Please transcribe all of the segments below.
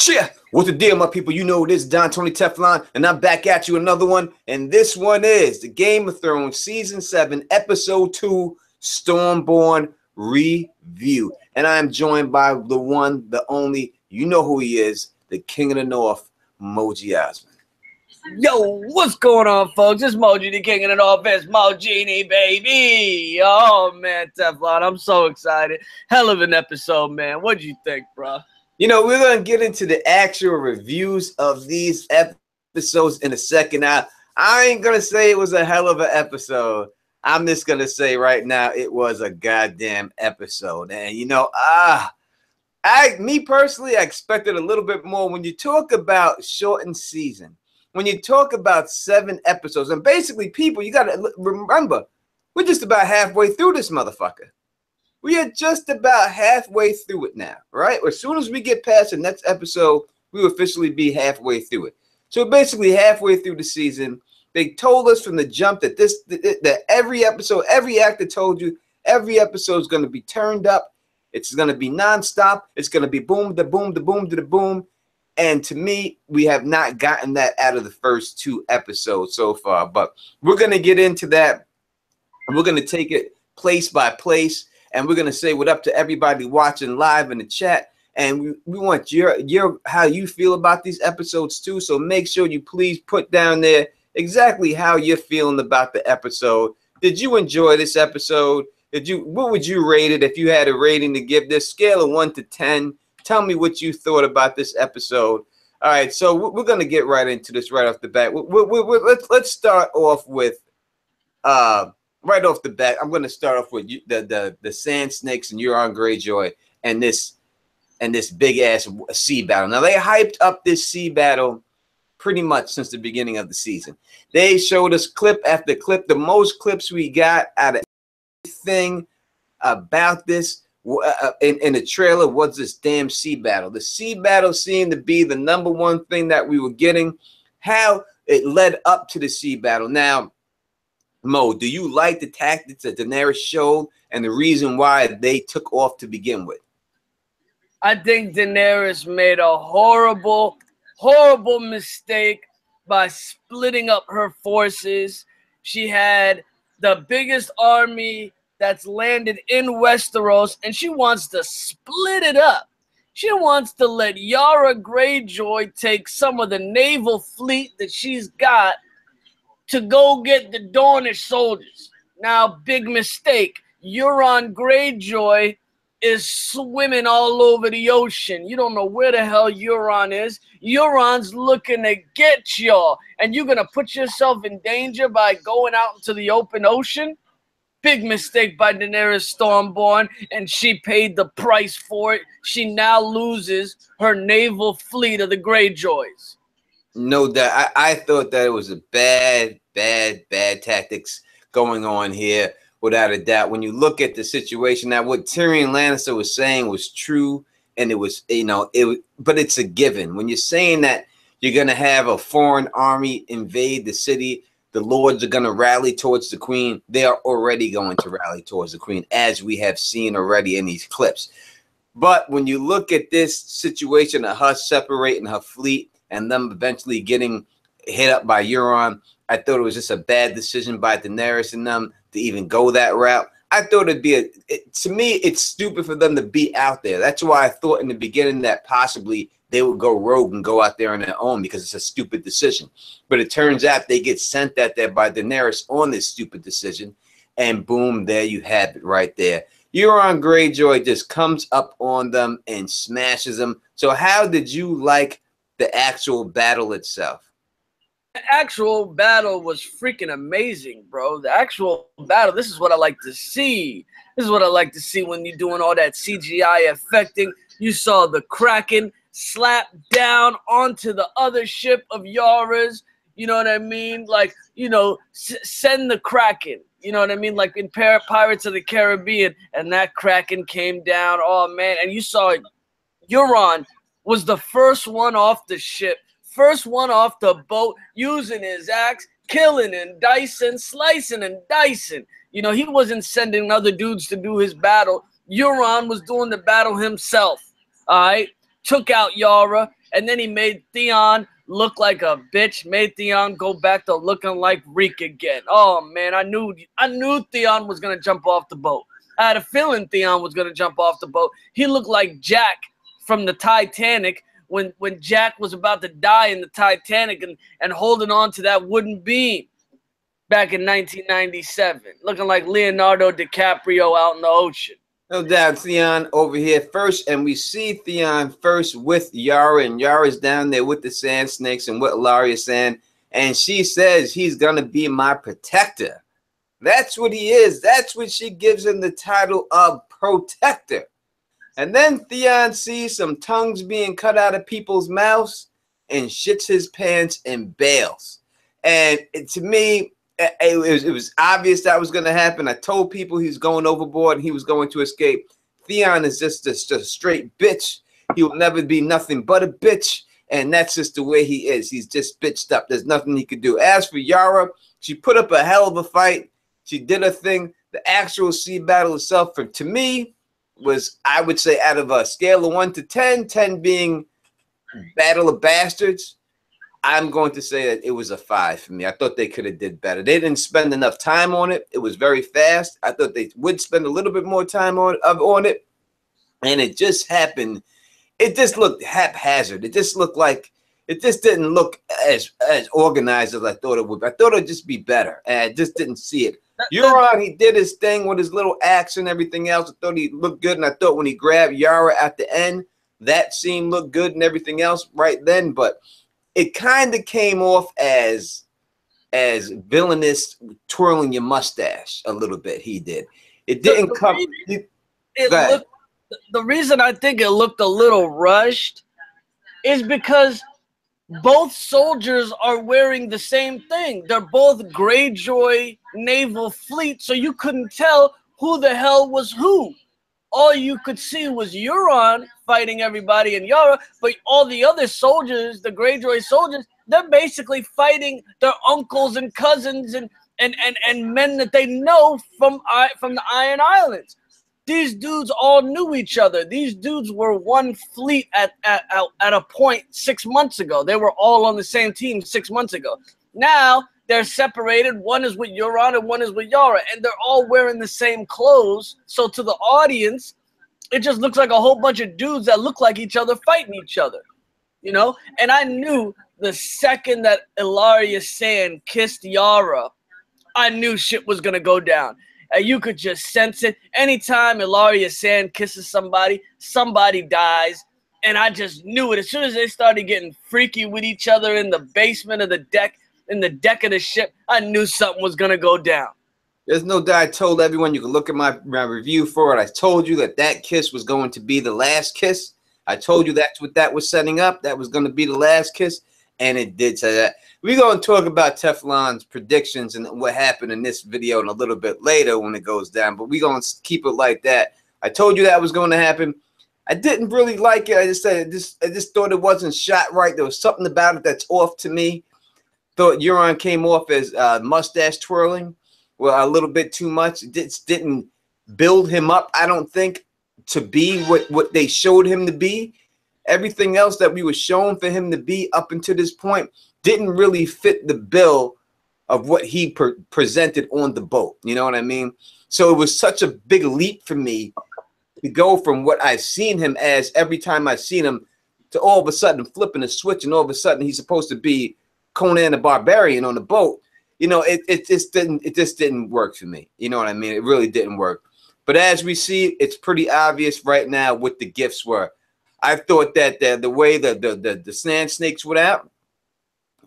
Yeah, what's the deal, my people? You know this is Don Tony Teflon, and I'm back at you another one. And this one is the Game of Thrones Season 7, Episode 2, Stormborn Review. And I'm joined by the one, the only, you know who he is, the King of the North, Moji Osmond. Yo, what's going on, folks? It's Moji, the King of the North. It's Mojini, baby. Oh, man, Teflon, I'm so excited. Hell of an episode, man. What'd you think, bro? You know, we're going to get into the actual reviews of these episodes in a second. Now, I ain't going to say it was a hell of an episode. I'm just going to say right now it was a goddamn episode. And, you know, me personally, I expected a little bit more. When you talk about shortened season, when you talk about 7 episodes, and basically, people, you got to remember, we're just about halfway through this motherfucker. We are just about halfway through it now, right? As soon as we get past the next episode, we will officially be halfway through it. So basically halfway through the season, they told us from the jump that that every episode, every actor told you, every episode is going to be turned up. It's going to be nonstop. It's going to be boom, the boom, the boom, to the boom. And to me, we have not gotten that out of the first 2 episodes so far. But we're going to get into that. We're going to take it place by place. And we're gonna say what up to everybody watching live in the chat, and we want your how you feel about these episodes too. So make sure you please put down there exactly how you're feeling about the episode. Did you enjoy this episode? What would you rate it if you had a rating to give this? Scale of 1 to 10. Tell me what you thought about this episode. All right, so we're gonna get right into this right off the bat. Let's start off with right off the bat, I'm going to start off with the Sand Snakes and Euron Greyjoy and this big ass sea battle. Now they hyped up this sea battle pretty much since the beginning of the season. They showed us clip after clip. The most clips we got out of anything about this in the trailer was this damn sea battle. The sea battle seemed to be the #1 thing that we were getting. How it led up to the sea battle. Now, Mo, do you like the tactics that Daenerys showed and the reason why they took off to begin with? I think Daenerys made a horrible, horrible mistake by splitting up her forces. She had the biggest army that's landed in Westeros, and she wants to split it up. She wants to let Yara Greyjoy take some of the naval fleet that she's got to go get the Dornish soldiers. Now, big mistake. Euron Greyjoy is swimming all over the ocean. You don't know where the hell Euron is. Euron's looking to get y'all, and you're going to put yourself in danger by going out into the open ocean? Big mistake by Daenerys Stormborn, and she paid the price for it. She now loses her naval fleet of the Greyjoys. No doubt. I thought that it was a bad tactics going on here, without a doubt. When you look at the situation, now what Tyrion Lannister was saying was true, and it was, but it's a given. When you're saying that you're going to have a foreign army invade the city, the lords are going to rally towards the queen. They are already going to rally towards the queen, as we have seen already in these clips. But when you look at this situation of her separating her fleet and them eventually getting hit up by Euron, I thought it was just a bad decision by Daenerys and them to even go that route. I thought it'd be to me, it's stupid for them to be out there. That's why I thought in the beginning that possibly they would go rogue and go out there on their own, because it's a stupid decision. But it turns out they get sent out there by Daenerys on this stupid decision, and boom, there you have it right there. Euron Greyjoy just comes up on them and smashes them. So how did you like the actual battle itself? The actual battle was freaking amazing, bro. The actual battle, this is what I like to see. This is what I like to see when you're doing all that CGI effecting. You saw the Kraken slap down onto the other ship of Yara's. You know what I mean? Like, send the Kraken. You know what I mean? Like in Pirates of the Caribbean. And that Kraken came down. Oh, man. And you saw Euron was the first one off the ship. First one off the boat, using his axe, killing and dicing, slicing and dicing. He wasn't sending other dudes to do his battle. Euron was doing the battle himself. All right. Took out Yara. And then he made Theon look like a bitch, made Theon go back to looking like Reek again. Oh man, I knew Theon was gonna jump off the boat. I had a feeling Theon was gonna jump off the boat. He looked like Jack from the Titanic when Jack was about to die in the Titanic and holding on to that wooden beam back in 1997, looking like Leonardo DiCaprio out in the ocean. No doubt, Theon over here first, and we see Theon first with Yara, and Yara's down there with the Sand Snakes and what Arya's saying, and she says he's gonna be my protector. That's what he is. That's what she gives him the title of protector. And then Theon sees some tongues being cut out of people's mouths and shits his pants and bails. And to me, it was obvious that was going to happen. I told people he's going overboard and he was going to escape. Theon is just a straight bitch. He will never be nothing but a bitch. And that's just the way he is. He's just bitched up. There's nothing he could do. As for Yara, she put up a hell of a fight. She did her thing. The actual sea battle itself, to me, was, I would say, out of a scale of 1 to 10, 10 being Battle of Bastards, I'm going to say that it was a 5 for me. I thought they could have did better. They didn't spend enough time on it. It was very fast. I thought they would spend a little bit more time on it. And it just happened. It just looked haphazard. It just looked like, it just didn't look as organized as I thought it would. I thought it would just be better. And I just didn't see it. Euron, he did his thing with his little axe and everything else. I thought he looked good. And I thought when he grabbed Yara at the end, that scene looked good and everything else right then. But it kind of came off as villainous, twirling your mustache a little bit. He did. It didn't come. The reason I think it looked a little rushed is because both soldiers are wearing the same thing. They're both Greyjoy naval fleet, so you couldn't tell who the hell was who. All you could see was Euron fighting everybody in Yara, but all the other soldiers, the Greyjoy soldiers, they're basically fighting their uncles and cousins and men that they know from the Iron Islands. These dudes all knew each other. These dudes were one fleet at a point 6 months ago. They were all on the same team 6 months ago. Now they're separated. One is with Euron and one is with Yara, and they're all wearing the same clothes. So to the audience, it just looks like a whole bunch of dudes that look like each other fighting each other, you know? And I knew the second that Arya Sand kissed Yara, I knew shit was going to go down. You could just sense it. Anytime Arya Sand kisses somebody, somebody dies. And I just knew it. As soon as they started getting freaky with each other in the basement of the deck, in the deck of the ship, I knew something was going to go down. There's no doubt. I told everyone, you can look at my review for it. I told you that kiss was going to be the last kiss. I told you that's what that was setting up. That was going to be the last kiss. And it did say that. We're going to talk about Teflon's predictions and what happened in this video in a little bit later when it goes down. But we're going to keep it like that. I told you that was going to happen. I didn't really like it. I just thought it wasn't shot right. There was something about it that's off to me. Thought Euron came off as mustache twirling. Well, a little bit too much. It just didn't build him up, I don't think, to be what they showed him to be. Everything else that we were shown for him to be up until this point didn't really fit the bill of what he presented on the boat. You know what I mean? So it was such a big leap for me to go from what I've seen him as every time I've seen him to all of a sudden flipping a switch and all of a sudden he's supposed to be Conan the Barbarian on the boat. You know, it just didn't work for me. You know what I mean? It really didn't work. But as we see, it's pretty obvious right now what the gifts were. I thought that the way the Sand Snakes went out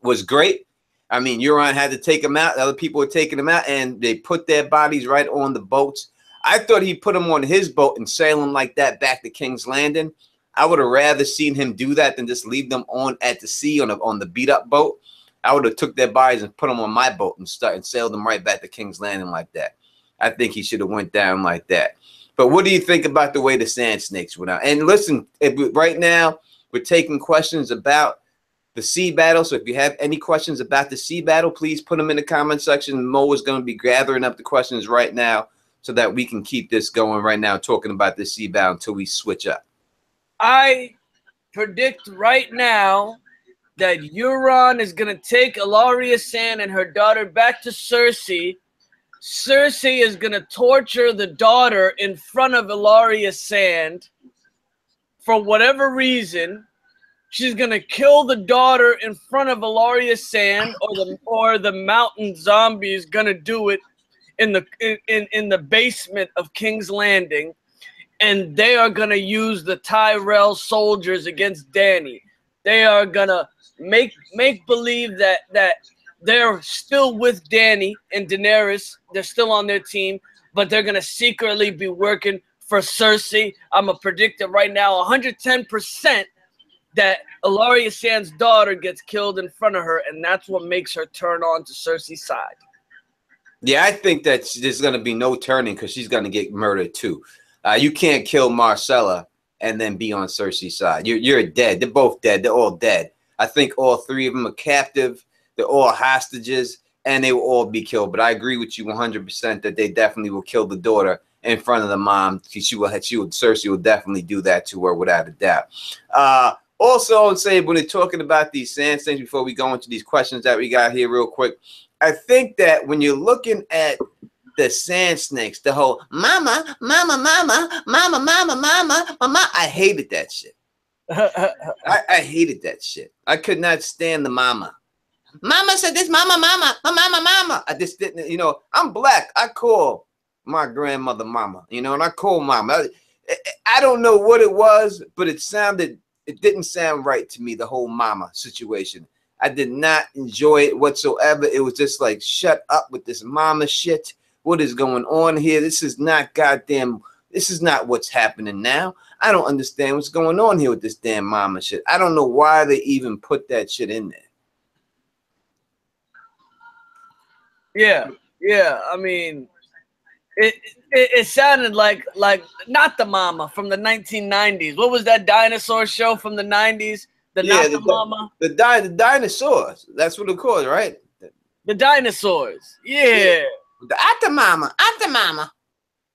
was great. I mean, Euron had to take them out. Other people were taking them out, and they put their bodies right on the boats. I thought he put them on his boat and sail them like that back to King's Landing. I would have rather seen him do that than just leave them on at the sea on the beat-up boat. I would have took their bodies and put them on my boat and sailed them right back to King's Landing like that. I think he should have went down like that. But what do you think about the way the Sand Snakes went out? And listen, right now we're taking questions about the sea battle. So if you have any questions about the sea battle, please put them in the comment section. Mo is going to be gathering up the questions right now so that we can keep this going right now, talking about the sea battle until we switch up. I predict right now that Euron is going to take Arya Sand and her daughter back to Cersei. Cersei is going to torture the daughter in front of Arya Sand for whatever reason. She's going to kill the daughter in front of Arya Sand, or the mountain zombie is going to do it in the basement of King's Landing, and they are going to use the Tyrell soldiers against Dany. They are going to make believe that they're still with Dany and Daenerys. They're still on their team, but they're going to secretly be working for Cersei. I'm going to predict it right now, 110%, that Arya Sand's daughter gets killed in front of her, and that's what makes her turn on to Cersei's side. Yeah, I think that there's going to be no turning because she's going to get murdered too. You can't kill Marcella and then be on Cersei's side. You're dead. They're both dead. They're all dead. I think all three of them are captive. They're all hostages, and they will all be killed. But I agree with you 100% that they definitely will kill the daughter in front of the mom. Cersei will definitely do that to her without a doubt. Also, I'll say when they're talking about these sand things, before we go into these questions that we got here real quick, I think that when you're looking at the sand snakes, the whole mama, mama, mama, mama, mama, mama, mama, I hated that shit. I hated that shit. I could not stand the mama. Mama said this, mama, mama, mama, mama. I just didn't, I'm black. I call my grandmother mama, and I call mama. I don't know what it was, but it didn't sound right to me, the whole mama situation. I did not enjoy it whatsoever. It was just like, shut up with this mama shit. What is going on here? This is not what's happening now. I don't understand what's going on here with this damn mama shit. I don't know why they even put that shit in there. Yeah. I mean, it sounded like not the mama from the 1990s. What was that dinosaur show from the 90s? The mama. The dinosaurs. That's what it called, right? The dinosaurs. Yeah. The Atta mama.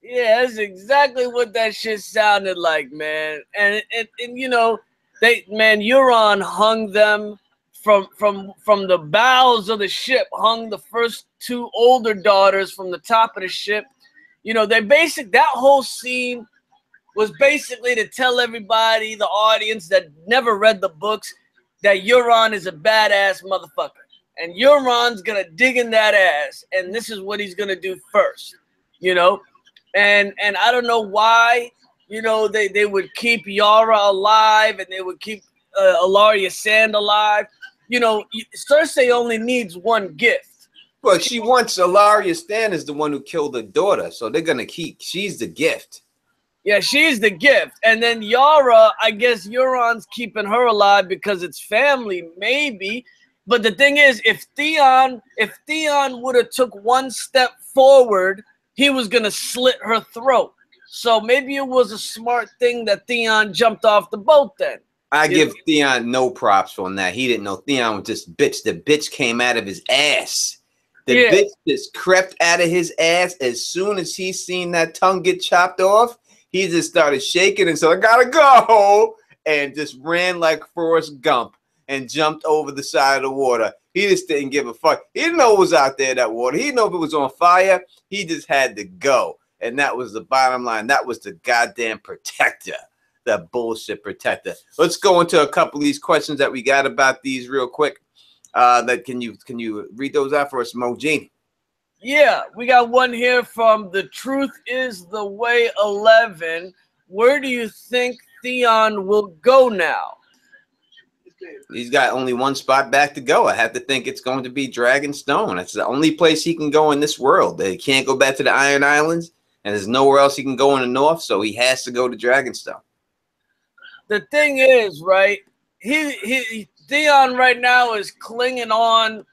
Yeah, that's exactly what that shit sounded like, man. And Euron hung them from the bows of the ship, hung the first two older daughters from the top of the ship. That whole scene was basically to tell everybody, the audience that never read the books, that Euron is a badass motherfucker. And Euron's going to dig in that ass, and this is what he's going to do first, And I don't know why, they would keep Yara alive and they would keep Arya Sand alive. Cersei only needs one gift. Well, she wants Arya Sand is the one who killed her daughter, so they're going to she's the gift. Yeah, she's the gift. And then Yara, I guess Euron's keeping her alive because it's family, maybe. But the thing is, if Theon would have took one step forward, he was going to slit her throat. So maybe it was a smart thing that Theon jumped off the boat then. I give Theon no props on that. He didn't know Theon was just bitch. The bitch came out of his ass. The bitch just crept out of his ass as soon as he seen that tongue get chopped off. He just started shaking and said, I gotta go, and just ran like Forrest Gump and jumped over the side of the water. He just didn't give a fuck. He didn't know what was out there in that water. He didn't know if it was on fire. He just had to go. And that was the bottom line. That was the goddamn protector, that bullshit protector. Let's go into a couple of these questions that we got about these real quick. Can you read those out for us, Mojini? Yeah, we got one here from The Truth Is the Way 11. Where do you think Theon will go now? He's got only one spot back to go. I have to think it's going to be Dragonstone. That's the only place he can go in this world. He can't go back to the Iron Islands, and there's nowhere else he can go in the north, so he has to go to Dragonstone. The thing is, right, Theon right now is clinging on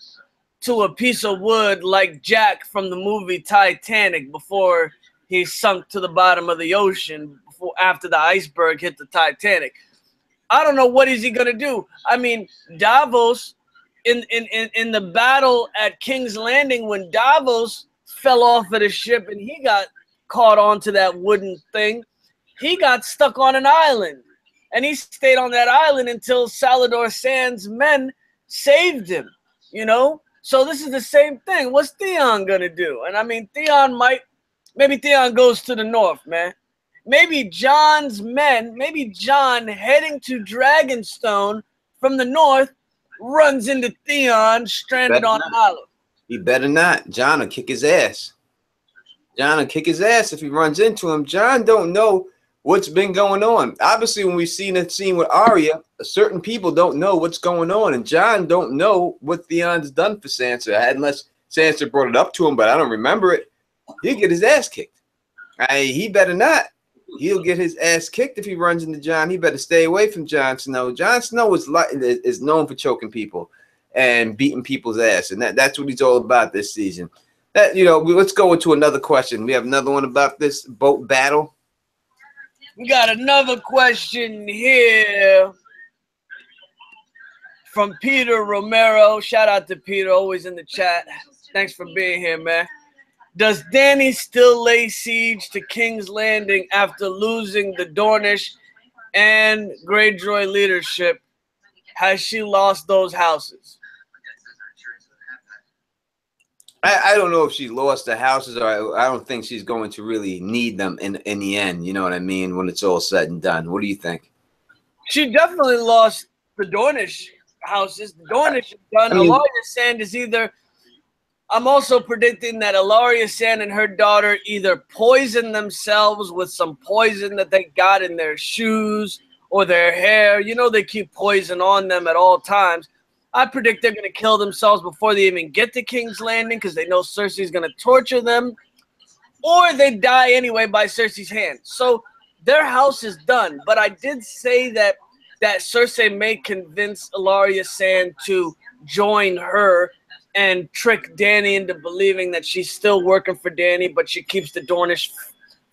to a piece of wood like Jack from the movie Titanic before he sunk to the bottom of the ocean after the iceberg hit the Titanic. I don't know what is he gonna do. I mean, Davos in the battle at King's Landing, when Davos fell off of the ship and he got caught onto that wooden thing, he got stuck on an island. and he stayed on that island until Salador Sand's men saved him, you know? So this is the same thing. What's Theon gonna do? And I mean, maybe Theon goes to the north, man. Maybe Jon's men, maybe Jon heading to Dragonstone from the north runs into Theon stranded on an island. He better not. Jon will kick his ass. Jon will kick his ass if he runs into him. Jon don't know what's been going on. Obviously, when we've seen that scene with Arya, certain people don't know what's going on, and Jon don't know what Theon's done for Sansa, unless Sansa brought it up to him, but I don't remember it. He'll get his ass kicked. He better not. He'll get his ass kicked if he runs into Jon. He better stay away from Jon Snow. Jon Snow is known for choking people and beating people's ass, and that's what he's all about this season. Let's go into another question. We have another one about this boat battle. We got another question here from Peter Romero. Shout out to Peter, always in the chat. Thanks for being here, man. Does Dany still lay siege to King's Landing after losing the Dornish and Greyjoy leadership? Has she lost those houses? I don't know if she lost the houses, or I don't think she's going to really need them in the end. You know what I mean? When it's all said and done. What do you think? She definitely lost the Dornish houses. The Dornish is done. Ellaria Sand is either... I'm also predicting that Ellaria Sand and her daughter either poison themselves with some poison that they got in their shoes or their hair. You know they keep poison on them at all times. I predict they're going to kill themselves before they even get to King's Landing because they know Cersei's going to torture them. Or they die anyway by Cersei's hand. So their house is done. But I did say that Cersei may convince Ellaria Sand to join her and trick Dany into believing that she's still working for Dany, but she keeps the Dornish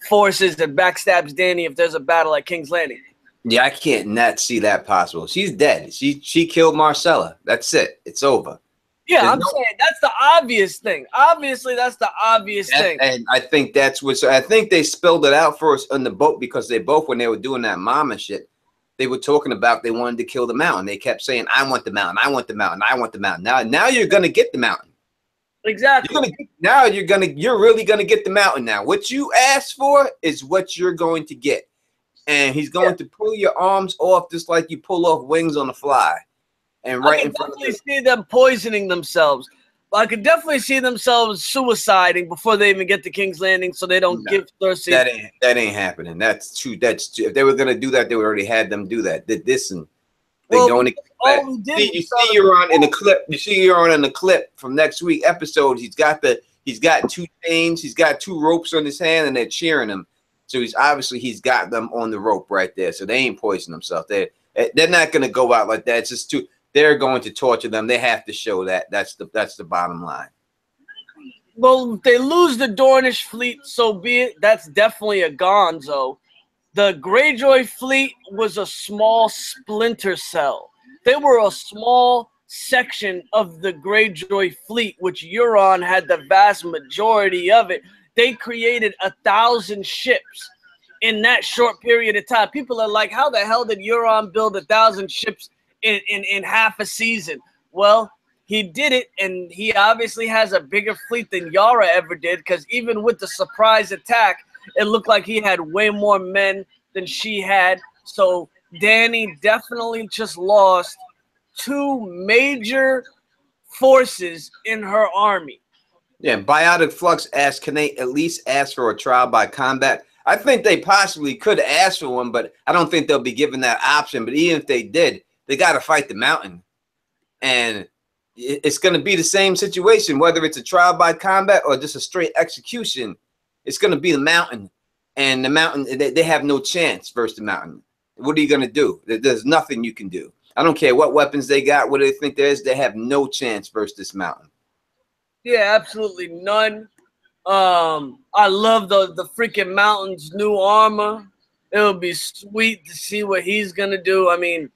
forces and backstabs Dany if there's a battle at King's Landing. Yeah, I can't not see that possible. She's dead. She killed Marcella. That's it. It's over. Yeah, saying that's the obvious thing. Obviously, that's the obvious thing. And I think that's what. So I think they spelled it out for us on the boat because they both, when they were doing that mama shit, they were talking about they wanted to kill the mountain. They kept saying, "I want the mountain. I want the mountain. I want the mountain." Now you're gonna get the mountain. Exactly. You're really gonna get the mountain now. What you asked for is what you're going to get. And he's going to pull your arms off just like you pull off wings on a fly. And right in front of you. I can definitely see them poisoning themselves. I could definitely see themselves suiciding before they even get to King's Landing so they don't give Cersei. That ain't happening. That's true. If they were going to do that, they already had them do that. You see Euron in the clip. You see Euron in the clip from next week episode. He's got 2 chains. He's got 2 ropes on his hand, and they're cheering him. So he's got them on the rope right there. So they ain't poisoning themselves. They're not going to go out like that. It's just they're going to torture them. They have to show that. That's the bottom line. Well, if they lose the Dornish fleet, so be it. That's definitely a gonzo. The Greyjoy fleet was a small splinter cell. They were a small section of the Greyjoy fleet, which Euron had the vast majority of it. They created 1,000 ships in that short period of time. People are like, how the hell did Euron build 1,000 ships in half a season? Well, he did it, and he obviously has a bigger fleet than Yara ever did, because even with the surprise attack, it looked like he had way more men than she had. So Dany definitely just lost 2 major forces in her army. Yeah, Biotic Flux asked, can they at least ask for a trial by combat? I think they possibly could ask for one, but I don't think they'll be given that option. But even if they did, they got to fight the mountain. And it's going to be the same situation, whether it's a trial by combat or just a straight execution. It's going to be the mountain. And the mountain, they have no chance versus the mountain. What are you going to do? There's nothing you can do. I don't care what weapons they got, what they think there is. They have no chance versus this mountain. Yeah, absolutely none. I love the freaking mountain's new armor. It would be sweet to see what he's going to do. I mean,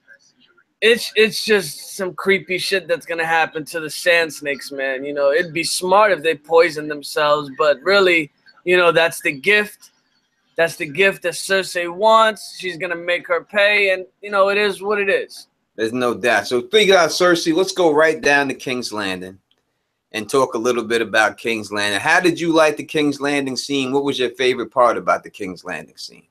it's just some creepy shit that's going to happen to the sand snakes, man. You know, it'd be smart if they poison themselves, but really, you know, that's the gift. That's the gift that Cersei wants. She's gonna make her pay, and you know it is what it is. There's no doubt. So thinking about Cersei, let's go right down to King's Landing and talk a little bit about King's Landing. How did you like the King's Landing scene? What was your favorite part about the King's Landing scene?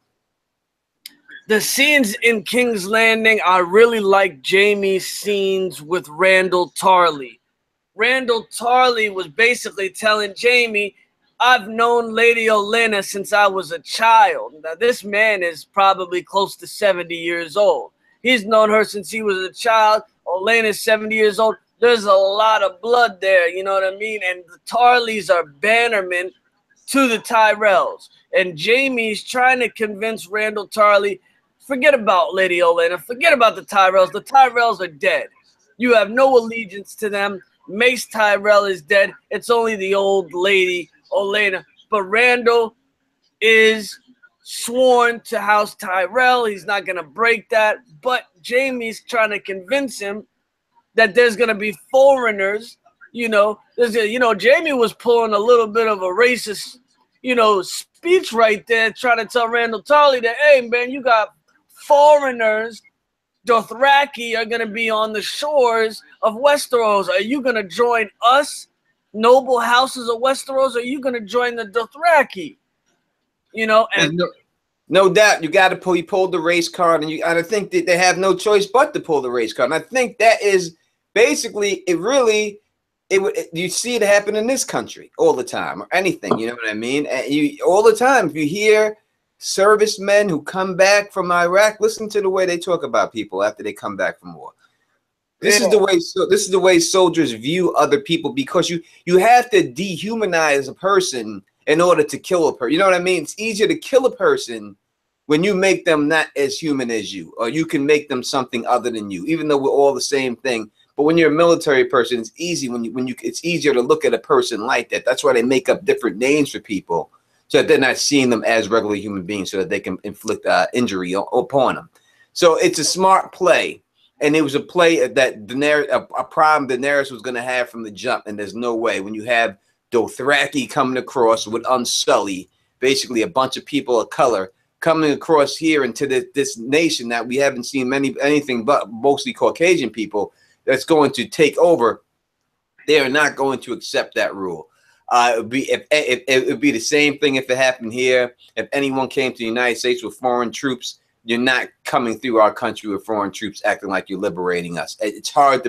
The scenes in King's Landing, I really like Jaime's scenes with Randall Tarly. Randall Tarly was basically telling Jaime, I've known Lady Olenna since I was a child. Now, this man is probably close to 70 years old. He's known her since he was a child. Olenna's 70 years old. There's a lot of blood there, you know what I mean? And the Tarleys are bannermen to the Tyrells. And Jaime's trying to convince Randall Tarly, forget about Lady Olenna, forget about the Tyrells. The Tyrells are dead. You have no allegiance to them. Mace Tyrell is dead. It's only the old lady, Olenna. But Randall is sworn to House Tyrell. He's not going to break that. But Jaime's trying to convince him that there's going to be foreigners. You know, Jaime was pulling a little bit of a racist, speech right there, trying to tell Randall Tarly that, hey, man, you got foreigners. Dothraki are going to be on the shores of Westeros. Are you going to join us, noble houses of Westeros, or are you going to join the Dothraki? And no doubt, you got to pull. You pulled the race card, and I think that they have no choice but to pull the race card. And I think that is basically you see it happen in this country all the time, or anything. You know what I mean? All the time, if you hear servicemen who come back from Iraq, listen to the way they talk about people after they come back from war. This is the way soldiers view other people, because you have to dehumanize a person in order to kill a person. You know what I mean? It's easier to kill a person when you make them not as human as you, or you can make them something other than you, even though we're all the same thing. But when you're a military person, it's easy it's easier to look at a person like that. That's why they make up different names for people, so that they're not seeing them as regular human beings, so that they can inflict injury upon them. So it's a smart play, and it was a play that a problem Daenerys was going to have from the jump. And there's no way, when you have Dothraki coming across with Unsullied, basically a bunch of people of color coming across here into this nation that we haven't seen anything but mostly Caucasian people, that's going to take over. They are not going to accept that rule. It would be the same thing if it happened here. If anyone came to the United States with foreign troops, you're not coming through our country with foreign troops acting like you're liberating us. It's hard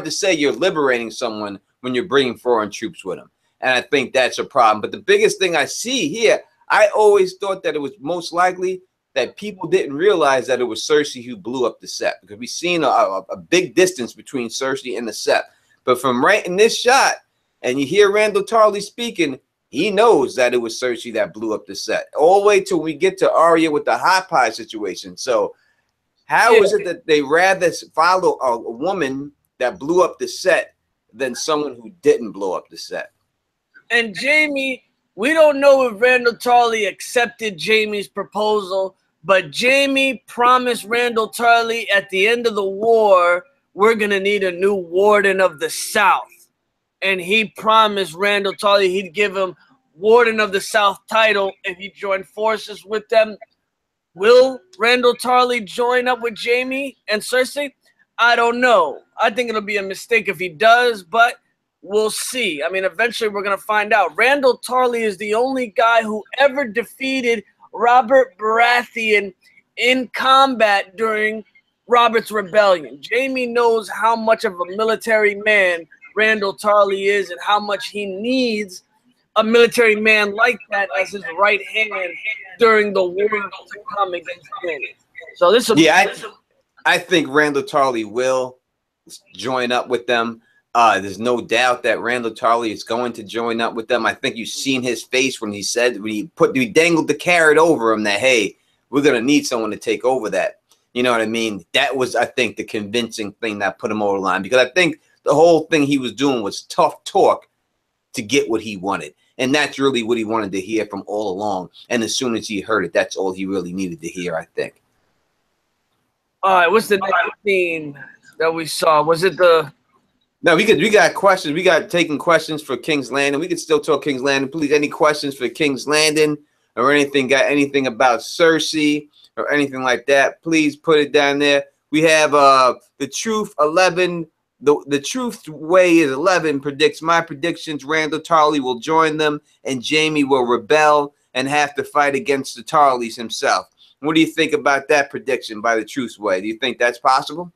to say you're liberating someone when you're bringing foreign troops with them. And I think that's a problem. But the biggest thing I see here, I always thought that it was most likely that people didn't realize that it was Cersei who blew up the set, because we've seen a big distance between Cersei and the set. But from right in this shot, and you hear Randall Tarly speaking, he knows that it was Cersei that blew up the set, all the way till we get to Arya with the hot pie situation. So how is it that they rather follow a woman that blew up the set than someone who didn't blow up the set? And Jaime, we don't know if Randall Tarly accepted Jaime's proposal, but Jaime promised Randall Tarly at the end of the war, we're going to need a new Warden of the South. And he promised Randall Tarly he'd give him Warden of the South title if he joined forces with them. Will Randall Tarly join up with Jaime and Cersei? I don't know. I think it'll be a mistake if he does, but we'll see. I mean, eventually we're going to find out. Randall Tarly is the only guy who ever defeated Robert Baratheon in combat during Robert's rebellion. Jaime knows how much of a military man Randall Tarly is, and how much he needs a military man like that as his right hand during the war to come against him. So this will I think Randall Tarly will join up with them. There's no doubt that Randall Tarly is going to join up with them. I think you've seen his face when he dangled the carrot over him that, hey, we're going to need someone to take over that. You know what I mean? That was, I think, the convincing thing that put him over the line, because I think the whole thing he was doing was tough talk to get what he wanted. And that's really what he wanted to hear from all along. And as soon as he heard it, that's all he really needed to hear, I think. All right, what's the next scene that we saw? Was it the... No, we got questions. We got taking questions for King's Landing. We could still talk King's Landing. Please, any questions for King's Landing? or anything, got anything about Cersei or anything like that, please put it down there. We have the Truth 11. The Truth Way is 11 predicts my predictions. Randall Tarley will join them, and Jaime will rebel and have to fight against the Tarleys himself. What do you think about that prediction by the Truth Way? Do you think that's possible?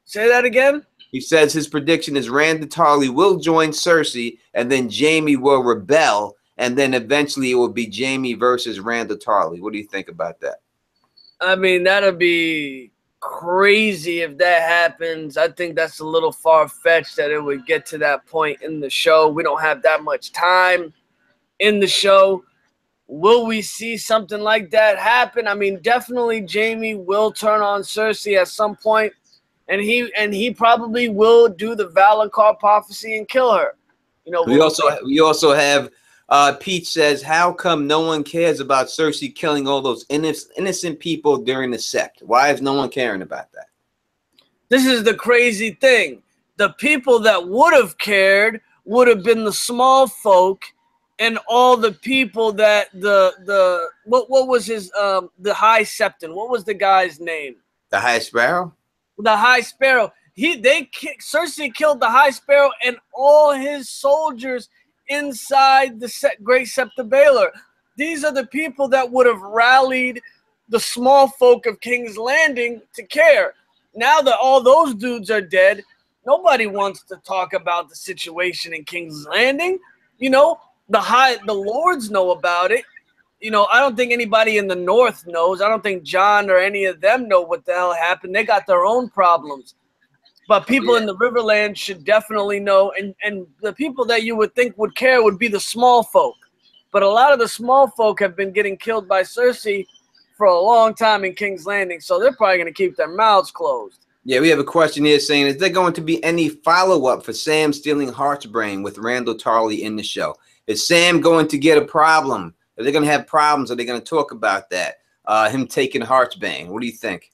Say that again. He says his prediction is Randall Tarley will join Cersei, and then Jaime will rebel, and then eventually it will be Jaime versus Randall Tarley. What do you think about that? I mean, that'd be crazy if that happens. I think that's a little far-fetched that it would get to that point in the show. We don't have that much time in the show. Will we see something like that happen? I mean, definitely Jaime will turn on Cersei at some point, and he probably will do the Valakar prophecy and kill her. You know, we also have Pete says, how come no one cares about Cersei killing all those innocent people during the Sept? Why is no one caring about that? This is the crazy thing. The people that would have cared would have been the small folk and all the people that what was his the High Septon? What was the guy's name? The High Sparrow? The High Sparrow. Cersei killed the High Sparrow and all his soldiers inside the Great Sept of Baelor. These are the people that would have rallied the small folk of King's Landing to care. Now that all those dudes are dead, nobody wants to talk about the situation in King's Landing. You know, the lords know about it. You know, I don't think anybody in the north knows. I don't think Jon or any of them know what the hell happened. They got their own problems. But people in the Riverland should definitely know. And the people that you would think would care would be the small folk. But a lot of the small folk have been getting killed by Cersei for a long time in King's Landing. So they're probably going to keep their mouths closed. Yeah, we have a question here saying, is there going to be any follow-up for Sam stealing Heartsbrain with Randall Tarley in the show? Is Sam going to get a problem? Are they going to have problems? Are they going to talk about that? Him taking Heartsbane. What do you think?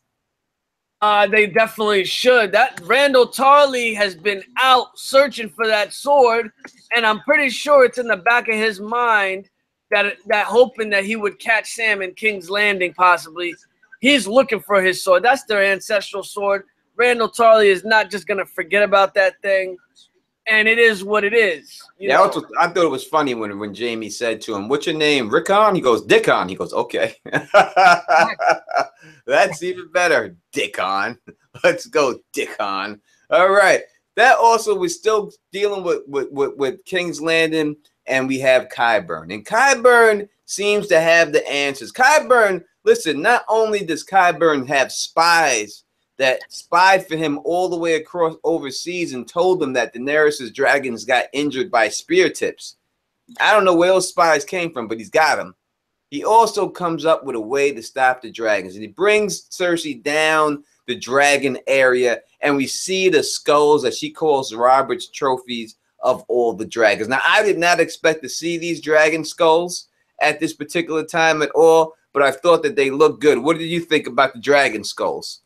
They definitely should. That Randall Tarley has been out searching for that sword, and I'm pretty sure it's in the back of his mind that hoping that he would catch Sam in King's Landing possibly. He's looking for his sword. That's their ancestral sword. Randall Tarley is not just going to forget about that thing. And it is what it is. I thought it was funny when Jaime said to him, "What's your name, Rickon?" He goes, "Dickon." He goes, "Okay." That's even better, Dickon. Let's go, Dickon. All right. That also, we're still dealing with King's Landing, and we have Qyburn. And Qyburn seems to have the answers. Qyburn, listen, not only does Qyburn have spies that spied for him all the way across overseas and told them that Daenerys' dragons got injured by spear tips. I don't know where those spies came from, but he's got them. He also comes up with a way to stop the dragons. And he brings Cersei down the dragon area, and we see the skulls that she calls Robert's trophies of all the dragons. Now, I did not expect to see these dragon skulls at this particular time at all, but I thought that they looked good. What did you think about the dragon skulls?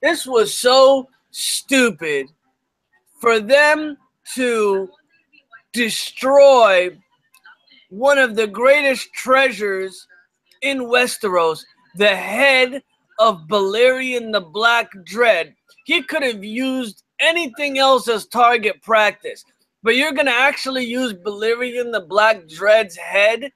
This was so stupid for them to destroy one of the greatest treasures in Westeros, the head of Balerion the Black Dread. He could have used anything else as target practice, but you're going to actually use Balerion the Black Dread's head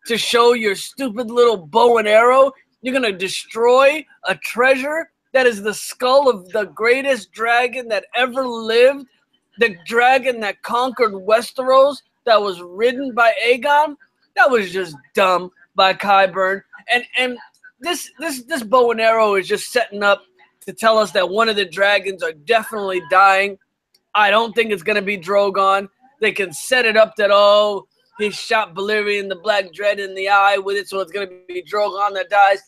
to show your stupid little bow and arrow? You're going to destroy a treasure that is the skull of the greatest dragon that ever lived, the dragon that conquered Westeros, that was ridden by Aegon? That was just dumb by Qyburn. And this bow and arrow is just setting up to tell us that one of the dragons are definitely dying. I don't think it's going to be Drogon. They can set it up that, oh, he shot Balerion the Black Dread in the eye with it, so it's going to be Drogon that dies.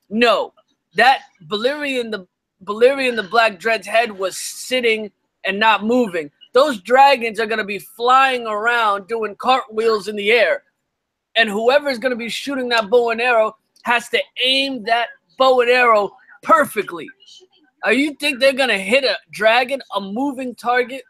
No. That Balerion the Black Dread's head was sitting and not moving. Those dragons are going to be flying around doing cartwheels in the air. And whoever's going to be shooting that bow and arrow has to aim that bow and arrow perfectly. You think they're going to hit a dragon, a moving target,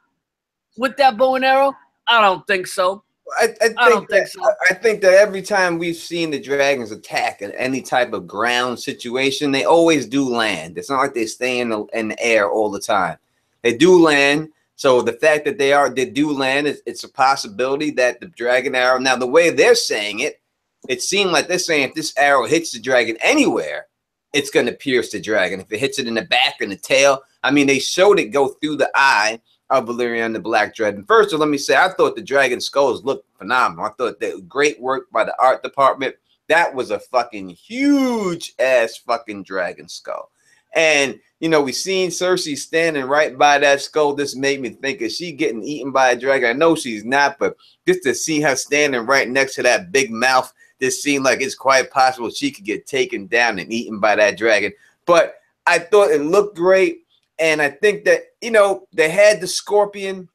with that bow and arrow? I don't think so. I don't think so. I think that every time we've seen the dragons attack in any type of ground situation, they always do land. It's not like they stay in the air all the time. They do land. So the fact that they do land, it's a possibility that the dragon arrow. Now the way they're saying it, it seemed like they're saying if this arrow hits the dragon anywhere, it's going to pierce the dragon. If it hits it in the back or in the tail, I mean, they showed it go through the eye of Valyrian the Black Dragon. First, let me say, I thought the dragon skulls looked phenomenal. I thought that great work by the art department. That was a fucking huge ass fucking dragon skull. And, you know, we seen Cersei standing right by that skull. This made me think, is she getting eaten by a dragon? I know she's not, but just to see her standing right next to that big mouth, this seemed like it's quite possible she could get taken down and eaten by that dragon. But I thought it looked great. And I think that, you know, they had the scorpion.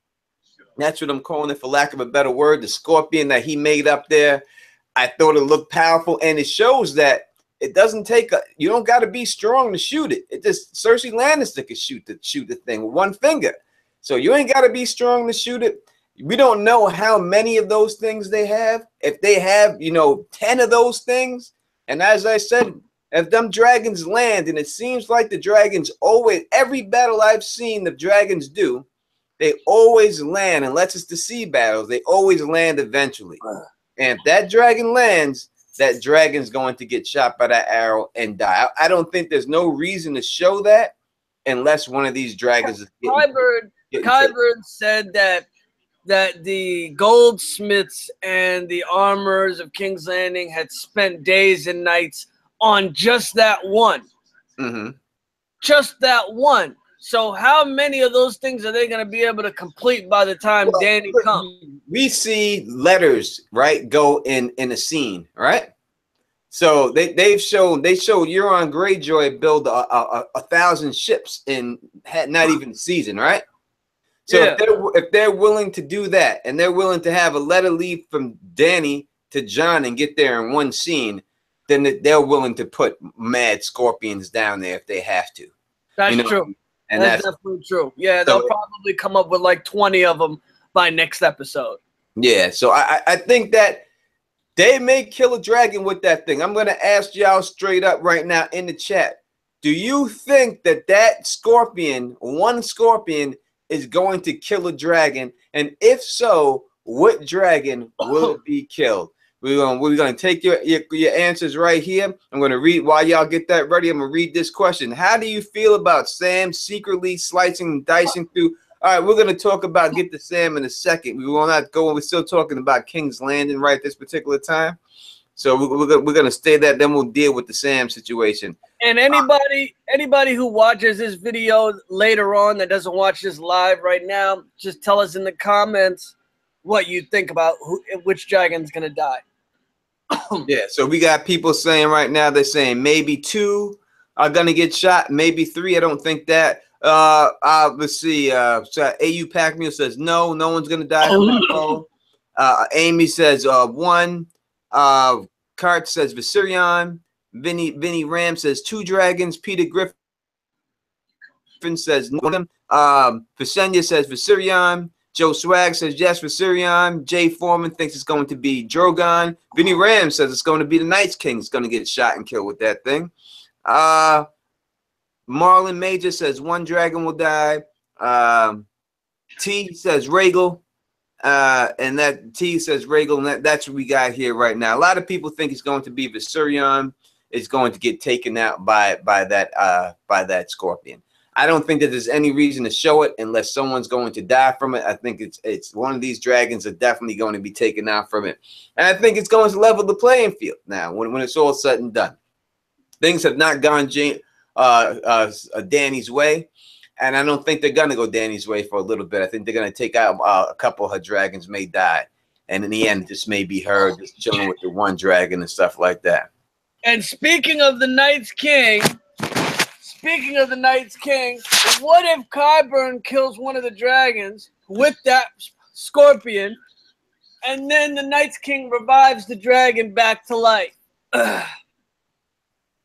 That's what I'm calling it, for lack of a better word. The scorpion that he made up there. I thought it looked powerful. And it shows that it doesn't take you don't got to be strong to shoot it. It just Cersei Lannister can shoot the thing with one finger. So you ain't got to be strong to shoot it. We don't know how many of those things they have. If they have, you know, 10 of those things. And as I said, if them dragons land, and it seems like the dragons always, every battle I've seen the dragons do, they always land, unless it's the sea battles, they always land eventually. And if that dragon lands, that dragon's going to get shot by that arrow and die. I don't think there's no reason to show that unless one of these dragons is Qyburn said that the goldsmiths and the armorers of King's Landing had spent days and nights on just that one. Mm-hmm. Just that one. So how many of those things are they going to be able to complete by the time Dany comes? We see letters, right, go in a scene, right? So they showed Euron Greyjoy build a 1,000 ships in not even season, right? So yeah. if they're willing to do that, and they're willing to have a letter leave from Dany to Jon and get there in one scene, then they're willing to put mad scorpions down there if they have to. That's true. And that's definitely true. Yeah, they'll probably come up with like 20 of them by next episode. Yeah, so I think that they may kill a dragon with that thing. I'm going to ask y'all straight up right now in the chat. Do you think that scorpion, one scorpion, is going to kill a dragon? And if so, what dragon will it be killed? We're going to take your answers right here. I'm going to read, while y'all get that ready, I'm going to read this question. How do you feel about Sam secretly slicing and dicing through? All right, we're going to talk about Get the Sam in a second. We will not go. We're still talking about King's Landing right this particular time. So we're going to stay there. Then we'll deal with the Sam situation. And anybody who watches this video later on that doesn't watch this live right now, just tell us in the comments what you think about which dragon's going to die. Yeah, so we got people saying right now, they're saying maybe 2 are gonna get shot, maybe 3. I don't think that. Let's see. So AU Pac-Meal says no one's gonna die from that phone. Amy says 1. Cart says Viserion. Vinny Ram says 2 dragons. Peter Griffin says no. Visenya says Viserion. Joe Swag says yes, Viserion. Jay Foreman thinks it's going to be Drogon. Vinny Ram says it's going to be the Night's King. It's going to get shot and killed with that thing. Marlon Major says 1 dragon will die. T says Rhaegal. And that T says Rhaegal. And that's what we got here right now. A lot of people think it's going to be Viserion. It's going to get taken out by that scorpion. I don't think that there's any reason to show it unless someone's going to die from it. I think it's one of these dragons are definitely going to be taken out from it. And I think it's going to level the playing field now when it's all said and done. Things have not gone Dany's way, and I don't think they're going to go Dany's way for a little bit. I think they're going to take out a couple of her dragons may die. And in the end, this may be her just chilling with the one dragon and stuff like that. And speaking of the Night's King, what if Qyburn kills one of the dragons with that scorpion, and then the Night's King revives the dragon back to life?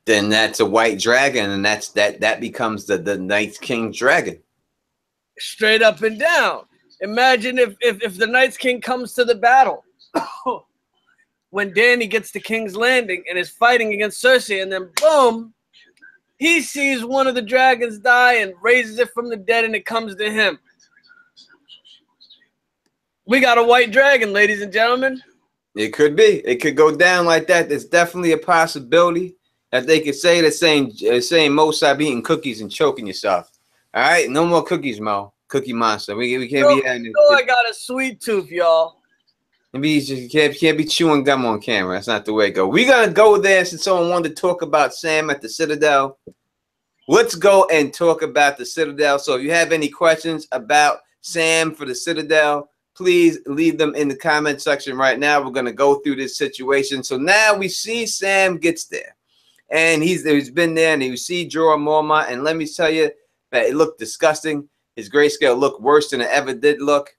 Then that's a white dragon, and that becomes the Night's King dragon. Straight up and down. Imagine if the Night's King comes to the battle when Dany gets to King's Landing and is fighting against Cersei, and then boom, he sees one of the dragons die and raises it from the dead, and it comes to him. We got a white dragon, ladies and gentlemen. It could be. It could go down like that. There's definitely a possibility that they could say the same Mo, stop eating cookies and choking yourself. All right? No more cookies, Mo. Cookie monster. We can't be having it. I got a sweet tooth, y'all. You can't be chewing gum on camera. That's not the way to go. We're going to go there since someone wanted to talk about Sam at the Citadel. Let's go and talk about the Citadel. So if you have any questions about Sam for the Citadel, please leave them in the comment section right now. We're going to go through this situation. So now we see Sam gets there. And he's been there, and you see Jorah Mormont. And let me tell you that it looked disgusting. His grayscale looked worse than it ever did look.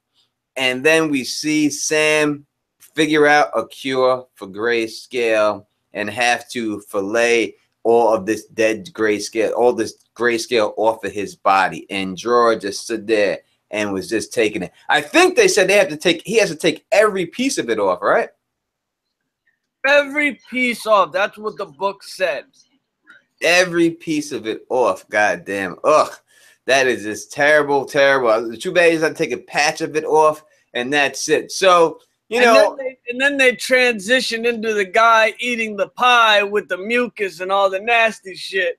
And then we see Sam figure out a cure for grayscale and have to fillet all of this dead grayscale, all this grayscale off of his body. And Jorah just stood there and was just taking it. I think they said he has to take every piece of it off, right? Every piece off. That's what the book said. Every piece of it off. God damn. Ugh. That is just terrible, terrible. Too bad he's got to take a patch of it off, and that's it. So, and then they transition into the guy eating the pie with the mucus and all the nasty shit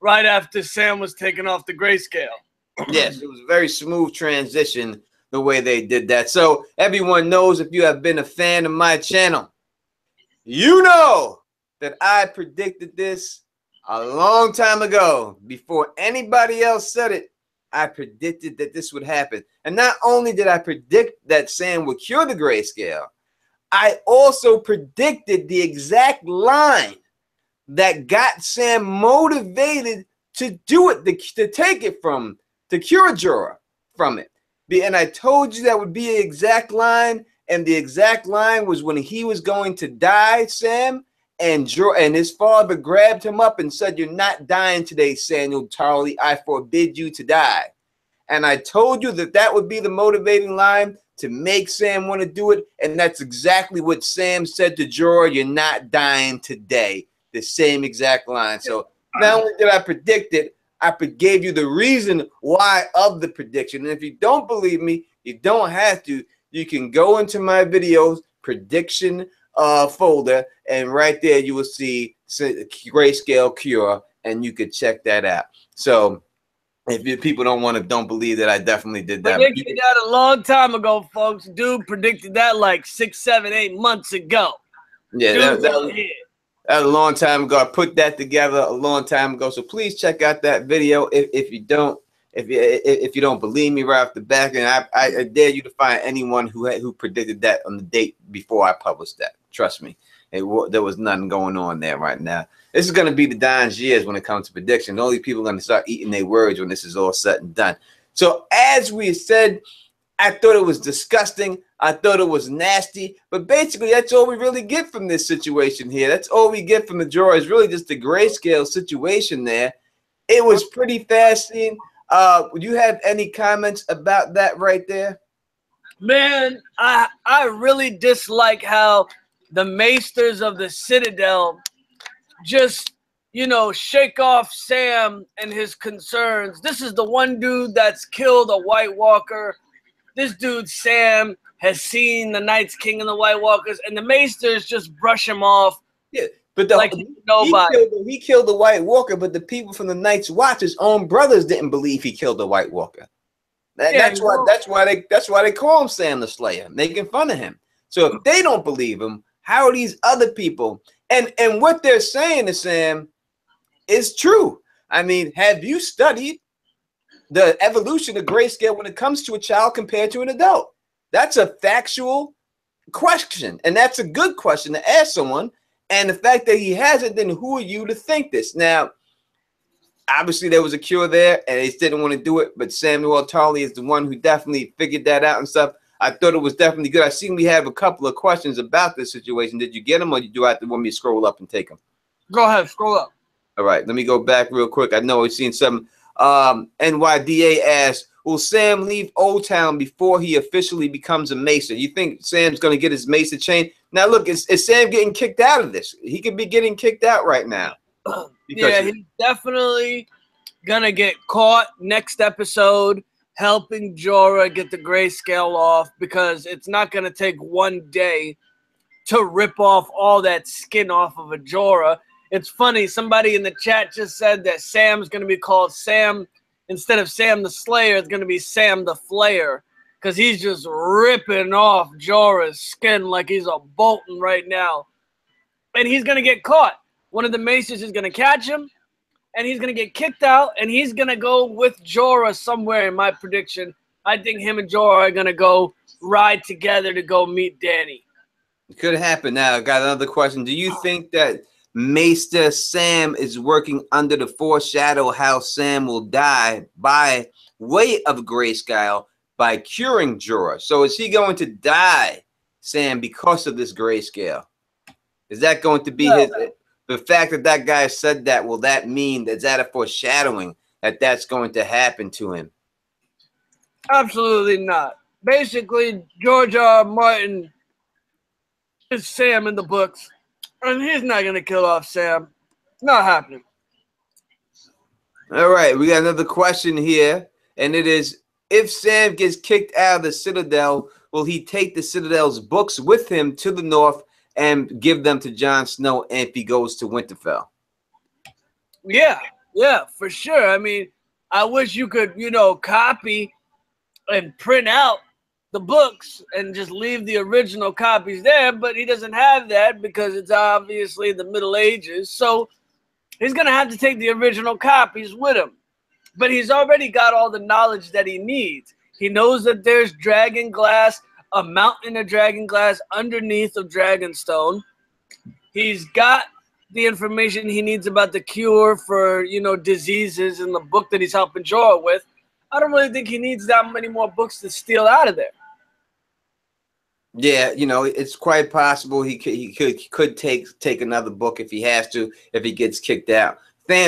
right after Sam was taking off the grayscale. Yes, it was a very smooth transition the way they did that. So everyone knows, if you have been a fan of my channel, you know that I predicted this a long time ago. Before anybody else said it, I predicted that this would happen. And not only did I predict that Sam would cure the grayscale, I also predicted the exact line that got Sam motivated to do it, to take it from, to cure Jorah from it. And I told you that would be the exact line, and the exact line was when he was going to die, Sam, and his father grabbed him up and said, "You're not dying today, Samuel Tarly. I forbid you to die." And I told you that that would be the motivating line to make Sam want to do it, and that's exactly what Sam said to Jorah: "You're not dying today." The same exact line. So not only did I predict it, I gave you the reason why of the prediction. And if you don't believe me, you don't have to. You can go into my videos prediction folder, and right there you will see grayscale cure, and you could check that out. So if people don't believe that I definitely did that. Predicted that a long time ago, folks. Dude predicted that like 6, 7, 8 months ago. Yeah, that was a long time ago. I put that together a long time ago. So please check out that video if you don't believe me right off the back. And I dare you to find anyone who predicted that on the date before I published that. Trust me, there was nothing going on there right now. This is going to be the Don's years when it comes to prediction. Only people are going to start eating their words when this is all said and done. So as we said, I thought it was disgusting. I thought it was nasty. But basically, that's all we really get from this situation here. That's all we get from the Jorah is really just the grayscale situation there. It was pretty fascinating. Would you have any comments about that right there? Man, I really dislike how the maesters of the Citadel just, shake off Sam and his concerns. This is the one dude that's killed a White Walker. This dude, Sam, has seen the Night's King and the White Walkers, and the maesters just brush him off. Yeah, but nobody. He killed the White Walker, but the people from the Night's Watch, his own brothers, didn't believe he killed the White Walker. That's why they call him Sam the Slayer, making fun of him. So if they don't believe him, how are these other people? And what they're saying to Sam is true. I mean, have you studied the evolution of grayscale when it comes to a child compared to an adult? That's a factual question, and that's a good question to ask someone. And the fact that he hasn't, then who are you to think this? Now, obviously there was a cure there, and they didn't want to do it, but Samuel Tarly is the one who definitely figured that out and stuff. I thought it was definitely good. I seen we have a couple of questions about this situation. Did you get them, or do you have to want me to scroll up and take them? Go ahead, scroll up. All right, let me go back real quick. I know I've seen some. NYDA asked, will Sam leave Old Town before he officially becomes a Maester? You think Sam's going to get his Maester chain? Now, look, is Sam getting kicked out of this? He could be getting kicked out right now. Yeah, he's definitely gonna get caught next episode helping Jorah get the grayscale off, because it's not gonna take one day to rip off all that skin off of a Jorah. It's funny, somebody in the chat just said that Sam's gonna be called Sam, instead of Sam the Slayer, it's gonna be Sam the Flayer, because he's just ripping off Jorah's skin like he's a Bolton right now. And he's gonna get caught. One of the Maces is gonna catch him, and he's going to get kicked out, and he's going to go with Jorah somewhere, in my prediction. I think him and Jorah are going to go ride together to go meet Dany. It could happen. Now, I got another question. Do you think that Maester Sam is working under the foreshadow how Sam will die by way of grayscale by curing Jorah? So is he going to die, Sam, because of this grayscale? Is that going to be his... The fact that that guy said that, will that mean, is that a foreshadowing that that's going to happen to him? Absolutely not. Basically, George R. R. Martin is Sam in the books, and he's not going to kill off Sam. Not happening. All right, we got another question here, and it is, if Sam gets kicked out of the Citadel, will he take the Citadel's books with him to the north and give them to Jon Snow if he goes to Winterfell? Yeah, for sure. I mean, I wish you could, copy and print out the books and just leave the original copies there, but he doesn't have that because it's obviously the Middle Ages. So he's going to have to take the original copies with him. But he's already got all the knowledge that he needs. He knows that there's dragon glass, a mountain of dragon glass underneath of Dragonstone. He's got the information he needs about the cure for, diseases in the book that he's helping Jorah with. I don't really think he needs that many more books to steal out of there. Yeah, it's quite possible he could take another book if he has to, if he gets kicked out.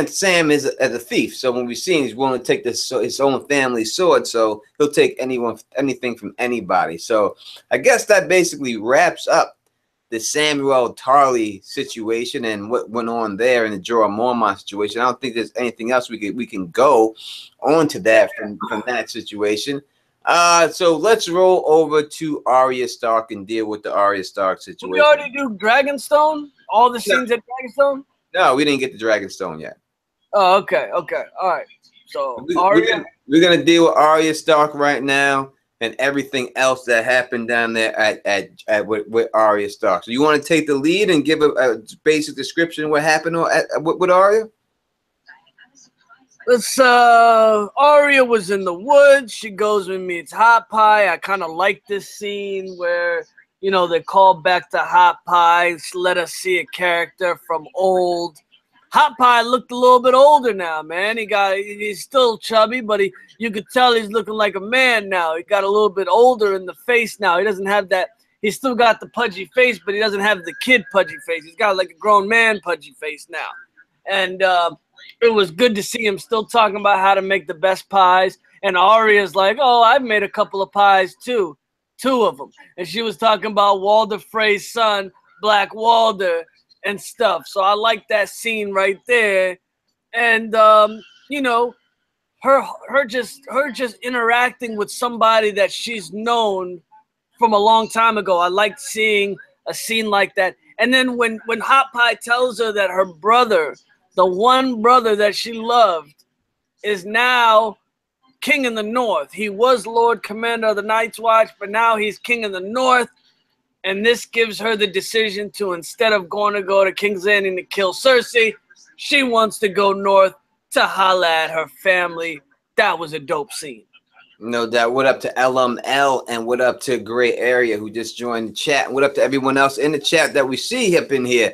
Sam is a thief, so when we see him, he's willing to take his own family's sword, so he'll take anything from anybody. So I guess that basically wraps up the Samuel Tarly situation and what went on there in the Jorah Mormont situation. I don't think there's anything else we can go on to that from that situation. So let's roll over to Arya Stark and deal with the Arya Stark situation. We already do Dragonstone? All the scenes at Dragonstone? No, we didn't get the Dragonstone yet. Oh, okay. All right. So we're gonna deal with Arya Stark right now and everything else that happened down there with Arya Stark. So you want to take the lead and give a basic description of what happened with Arya? Arya was in the woods. She goes and meets Hot Pie. I kind of like this scene where, they call back to Hot Pie. Let us see a character from old. Hot Pie looked a little bit older now, man. He's still chubby, but you could tell he's looking like a man now. He got a little bit older in the face now. He doesn't have that. He's still got the pudgy face, but he doesn't have the kid pudgy face. He's got like a grown man pudgy face now. And it was good to see him still talking about how to make the best pies. And Arya's like, oh, I've made a couple of pies too. 2 of them. And she was talking about Walder Frey's son, Black Walder, and stuff. So I like that scene right there. And her just interacting with somebody that she's known from a long time ago. I liked seeing a scene like that. And then when Hot Pie tells her that her brother, the one brother that she loved, is now king in the north. He was Lord Commander of the Night's Watch, but now he's king in the north. And this gives her the decision to, instead of going to go to King's Landing to kill Cersei, she wants to go north to holla at her family. That was a dope scene. No doubt. What up to LML and what up to Gray Area who just joined the chat? And what up to everyone else in the chat that we see up in here?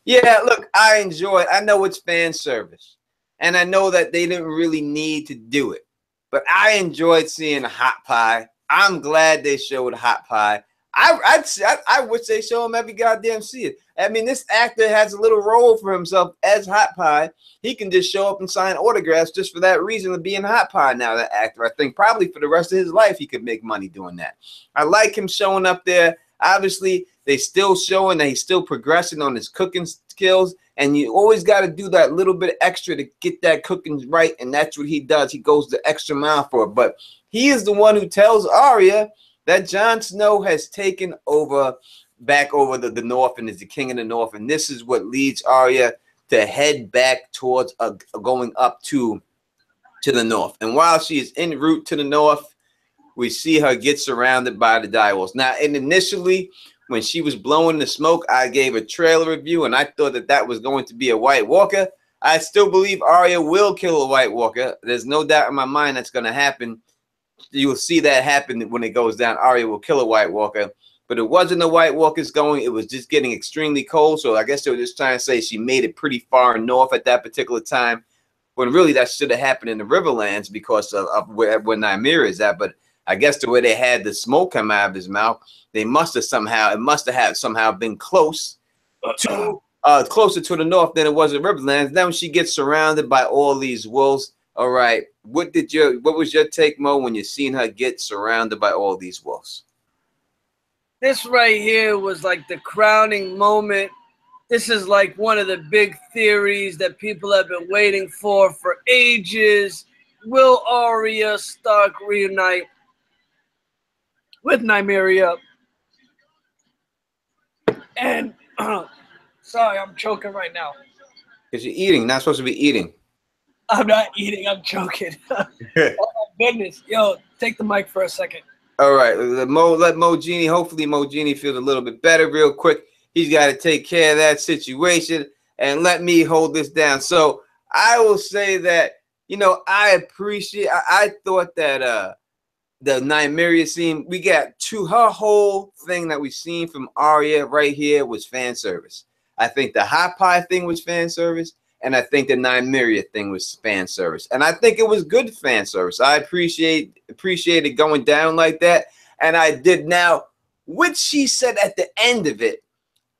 Yeah, look, I enjoy it. I know it's fan service. And I know that they didn't really need to do it. But I enjoyed seeing Hot Pie. I'm glad they showed Hot Pie. I wish they show him every goddamn scene. I mean, this actor has a little role for himself as Hot Pie. He can just show up and sign autographs just for that reason of being Hot Pie now, that actor. I think probably for the rest of his life he could make money doing that. I like him showing up there. Obviously, they still showing that he's still progressing on his cooking skills. And you always got to do that little bit extra to get that cooking right. And that's what he does. He goes the extra mile for it. But he is the one who tells Arya that Jon Snow has taken over, back over the North, and is the king of the North. And this is what leads Arya to head back towards going up to the North. And while she is en route to the North, we see her get surrounded by the direwolves. Now, and initially, when she was blowing the smoke, I gave a trailer review, and I thought that that was going to be a White Walker. I still believe Arya will kill a White Walker. There's no doubt in my mind that's going to happen. You will see that happen when it goes down. Arya will kill a White Walker. But it wasn't the White Walkers going. It was just getting extremely cold. So I guess they were just trying to say she made it pretty far north at that particular time, when really that should have happened in the Riverlands because of where Nymeria is at. But I guess the way they had the smoke come out of his mouth, they must have somehow, it must have somehow been close to closer to the north than it was in Riverlands. Then when she gets surrounded by all these wolves, all right, what was your take, Mo, when you seen her get surrounded by all these wolves? This right here was like the crowning moment. This is like one of the big theories that people have been waiting for ages. Will Arya Stark reunite with Nymeria? And sorry, I'm choking right now. Because you're eating, not supposed to be eating. I'm not eating, I'm choking. Oh my goodness. Yo, take the mic for a second. All right, let Mo Genie, hopefully Mo Genie feels a little bit better real quick. He's got to take care of that situation, and let me hold this down. So I will say that, you know, I thought that the Nymeria scene, we got her whole thing that we seen from Arya right here was fan service. I think the hot pie thing was fan service, and I think the Nymeria thing was fan service. And I think it was good fan service. I appreciate it going down like that. And I did. Now, what she said at the end of it,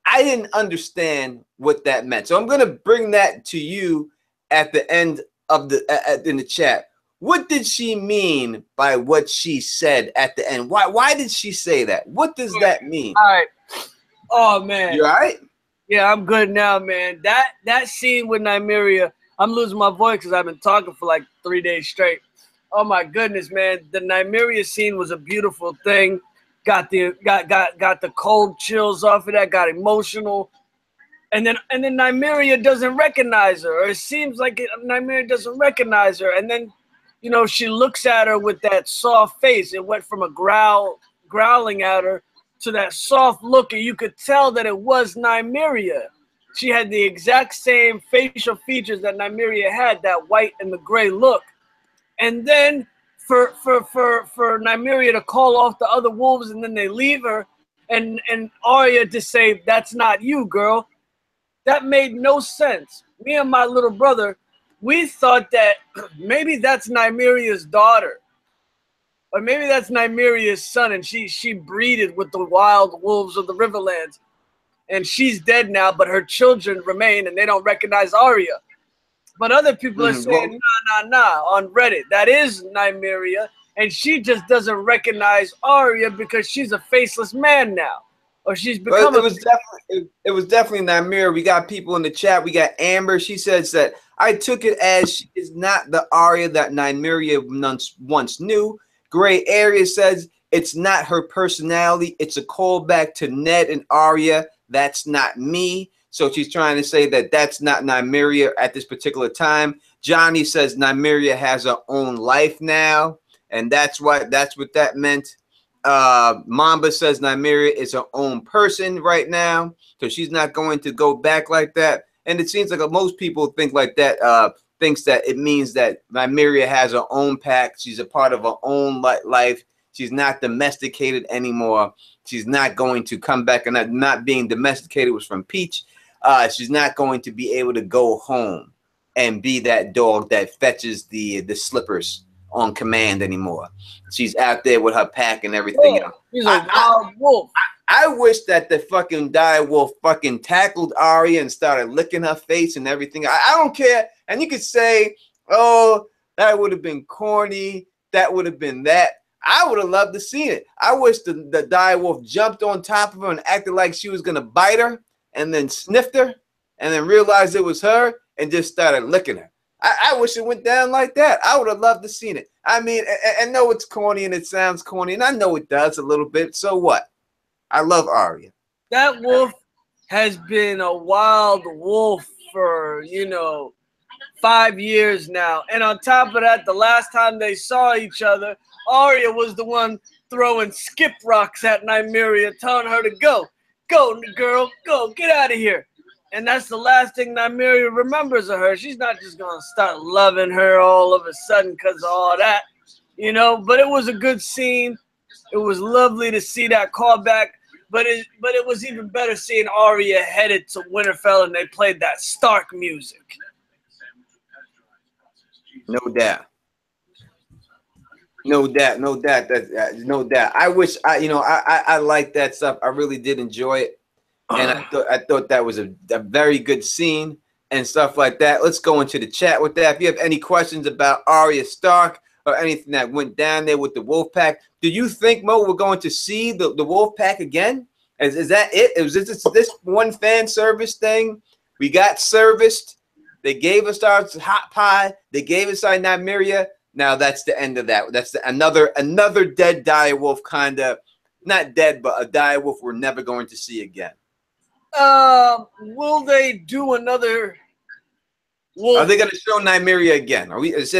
I didn't understand what that meant. So I'm going to bring that to you at the end of in the chat. What did she mean by what she said at the end? Why did she say that? What does that mean? All right. Oh, man. You all right? Yeah, I'm good now, man. That scene with Nymeria, I'm losing my voice because I've been talking for like 3 days straight. Oh my goodness, man. The Nymeria scene was a beautiful thing. Got the cold chills off of that, got emotional. And then Nymeria doesn't recognize her, or it seems like Nymeria doesn't recognize her. And then, you know, she looks at her with that soft face. It went from a growling at her to that soft look, and you could tell that it was Nymeria. She had the exact same facial features that Nymeria had, that white and the gray look. And then for Nymeria to call off the other wolves, and then they leave her, and Arya to say, "That's not you, girl." That made no sense. Me and my little brother, we thought that maybe that's Nymeria's daughter. Or maybe that's Nymeria's son, and she breeded with the wild wolves of the Riverlands. And she's dead now, but her children remain, and they don't recognize Arya. But other people are saying, nah, on Reddit. That is Nymeria, and she just doesn't recognize Arya because she's a faceless man now. Or she's become it was definitely Nymeria. We got people in the chat. We got Amber. She says that I took it as she is not the Arya that Nymeria once knew. Gray Area says it's not her personality. It's a callback to Ned and Arya. That's not me. So she's trying to say that that's not Nymeria at this particular time. Johnny says Nymeria has her own life now, and that's what that meant. Mamba says Nymeria is her own person right now, so she's not going to go back like that. And it seems like most people think like that. Thinks that it means that Nymeria has her own pack. She's a part of her own life. She's not domesticated anymore. She's not going to come back, and not being domesticated was from Peach. She's not going to be able to go home and be that dog that fetches the slippers on command anymore. She's out there with her pack and everything else. She's a wild wolf. I wish that the fucking dire wolf fucking tackled Arya and started licking her face and everything. I don't care. And you could say, oh, that would have been corny. That would have been that. I would have loved to see it. I wish the direwolf jumped on top of her and acted like she was going to bite her and then sniffed her and then realized it was her and just started licking her. I wish it went down like that. I would have loved to seen it. I mean, I know it's corny and it sounds corny, and I know it does a little bit. So what? I love Arya. That wolf has been a wild wolf for, 5 years now. And on top of that, the last time they saw each other, Arya was the one throwing skip rocks at Nymeria, telling her to go. Go, girl, go, get out of here. And that's the last thing Nymeria remembers of her. She's not just going to start loving her all of a sudden because of all that, But it was a good scene. It was lovely to see that callback. But it was even better seeing Arya headed to Winterfell and they played that Stark music. No doubt. No doubt. No doubt. I wish I liked that stuff. I really did enjoy it. And I thought that was a very good scene and stuff like that. Let's go into the chat with that. If you have any questions about Arya Stark or anything that went down there with the wolf pack, do you think, Mo, we're going to see the wolf pack again? Is that it? Was this one fan service thing? We got serviced. They gave us our hot pie. They gave us our Nymeria. Now that's the end of that. That's another dead direwolf, kind of not dead, but a direwolf we're never going to see again. Will they do another wolf? Are they going to show Nymeria again?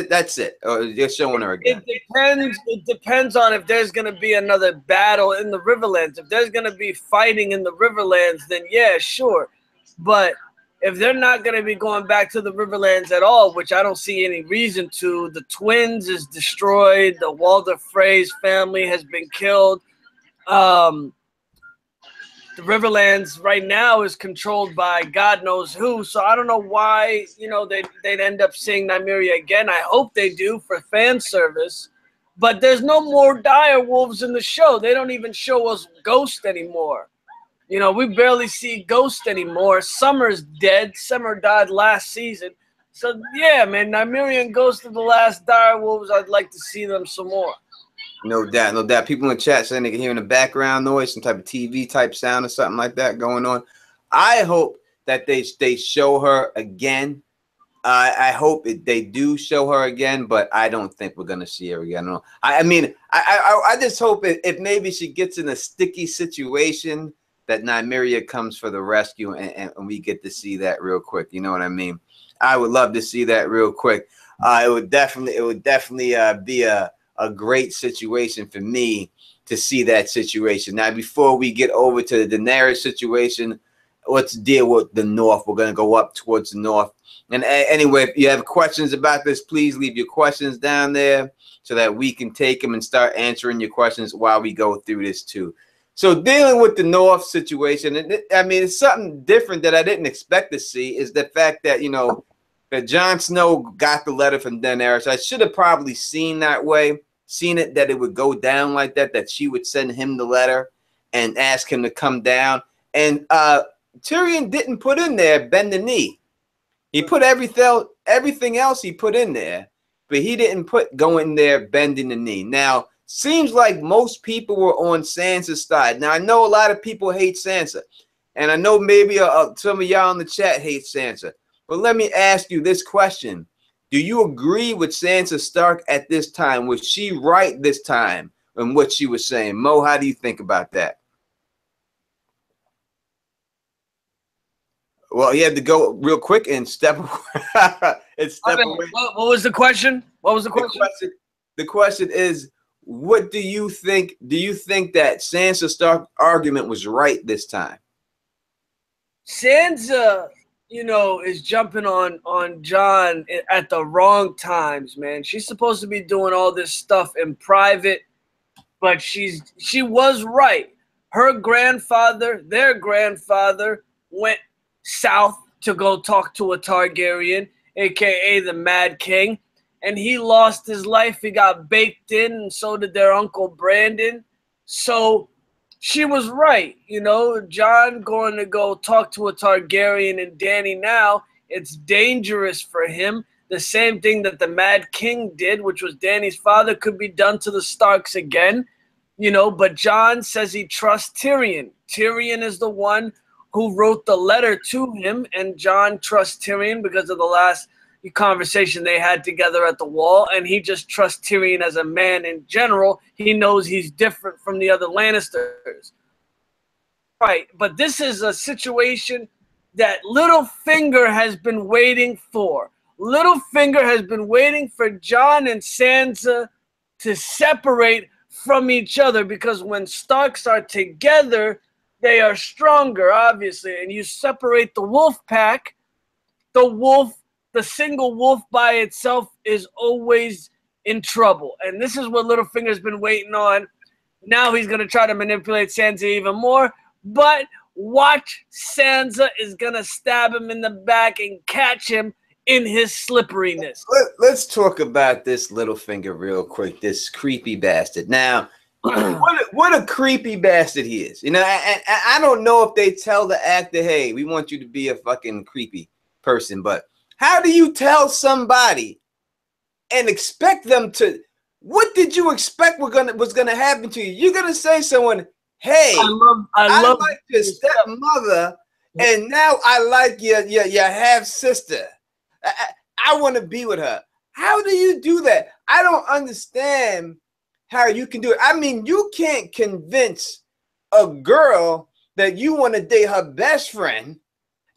That's it? Or they're showing her again? It depends on if there's going to be another battle in the Riverlands. If there's going to be fighting in the Riverlands, then yeah, sure. But if they're not going to be going back to the Riverlands at all, which I don't see any reason to, the twins is destroyed. The Walder Frey's family has been killed. The Riverlands right now is controlled by God knows who. So I don't know why, they'd end up seeing Nymeria again. I hope they do for fan service. But there's no more dire wolves in the show. They don't even show us Ghost anymore. We barely see Ghost anymore. Summer's dead. Summer died last season. So, yeah, man, Nymeria and Ghost are the last dire wolves. I'd like to see them some more. No doubt, no doubt. People in the chat saying they can hear in the background noise, some type of TV type sound or something like that going on. I hope that they show her again. I hope they do show her again, but I don't think we're gonna see her again. I just hope if maybe she gets in a sticky situation that Nymeria comes for the rescue and we get to see that real quick. You know what I mean? I would love to see that real quick. It would definitely be a great situation for me to see that situation. Now, before we get over to the Daenerys situation, let's deal with the North. We're going to go up towards the North. And anyway, if you have questions about this, please leave your questions down there so that we can take them and start answering your questions while we go through this too. So dealing with the North situation, it's something different that I didn't expect to see is the fact that, that Jon Snow got the letter from Daenerys. I should have probably seen it that it would go down like that she would send him the letter and ask him to come down. And Tyrion didn't put in there bend the knee. He put everything else he put in there, but he didn't put going there bending the knee. Now, seems like most people were on Sansa's side. Now, I know a lot of people hate Sansa, and I know maybe some of y'all in the chat hate Sansa. But let me ask you this question. Do you agree with Sansa Stark at this time? Was she right this time in what she was saying? Mo, how do you think about that? Well, he had to go real quick and step away. What was the question? What was the question? The question is, what do you think? Do you think that Sansa Stark argument was right this time? Sansa, is jumping on Jon at the wrong times, man. She's supposed to be doing all this stuff in private, but she was right. Her grandfather, their grandfather, went south to go talk to a Targaryen, aka the Mad King, and he lost his life. He got baked in, and so did their uncle Brandon. So she was right, Jon going to go talk to a Targaryen and Dany now, it's dangerous for him. the same thing that the Mad King did, which was Dany's father, could be done to the Starks again. You know, but Jon says he trusts Tyrion. Tyrion is the one who wrote the letter to him, and Jon trusts Tyrion because of the last conversation they had together at the wall, and he just trusts Tyrion as a man in general. He knows he's different from the other Lannisters. Right, but this is a situation that Littlefinger has been waiting for. Littlefinger has been waiting for Jon and Sansa to separate from each other, because when Starks are together, they are stronger, obviously. And you separate the wolf pack, the single wolf by itself is always in trouble. And this is what Littlefinger's been waiting on. Now he's going to try to manipulate Sansa even more. But watch, Sansa is going to stab him in the back and catch him in his slipperiness. Let's talk about this Littlefinger real quick, this creepy bastard. Now, what a creepy bastard he is. You know, and I don't know if they tell the actor, hey, we want you to be a fucking creepy person, but how do you tell somebody and expect them to, what did you expect was gonna happen to you? You're gonna say someone, hey, I love like your stepmother, and now I like your half sister. I want to be with her. How do you do that? I don't understand how you can do it. I mean, you can't convince a girl that you want to date her best friend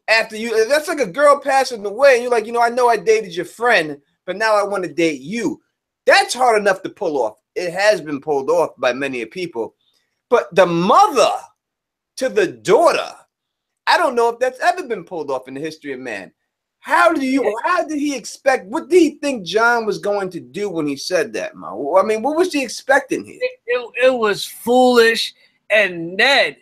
after you. That's like a girl passing away, and you're like, you know, I know I dated your friend, but now I want to date you. That's hard enough to pull off. It has been pulled off by many people. But the mother to the daughter, I don't know if that's ever been pulled off in the history of man. How did he expect, what did he think Jon was going to do when he said that, Mo? I mean, what was he expecting here? It was foolish. And Ned,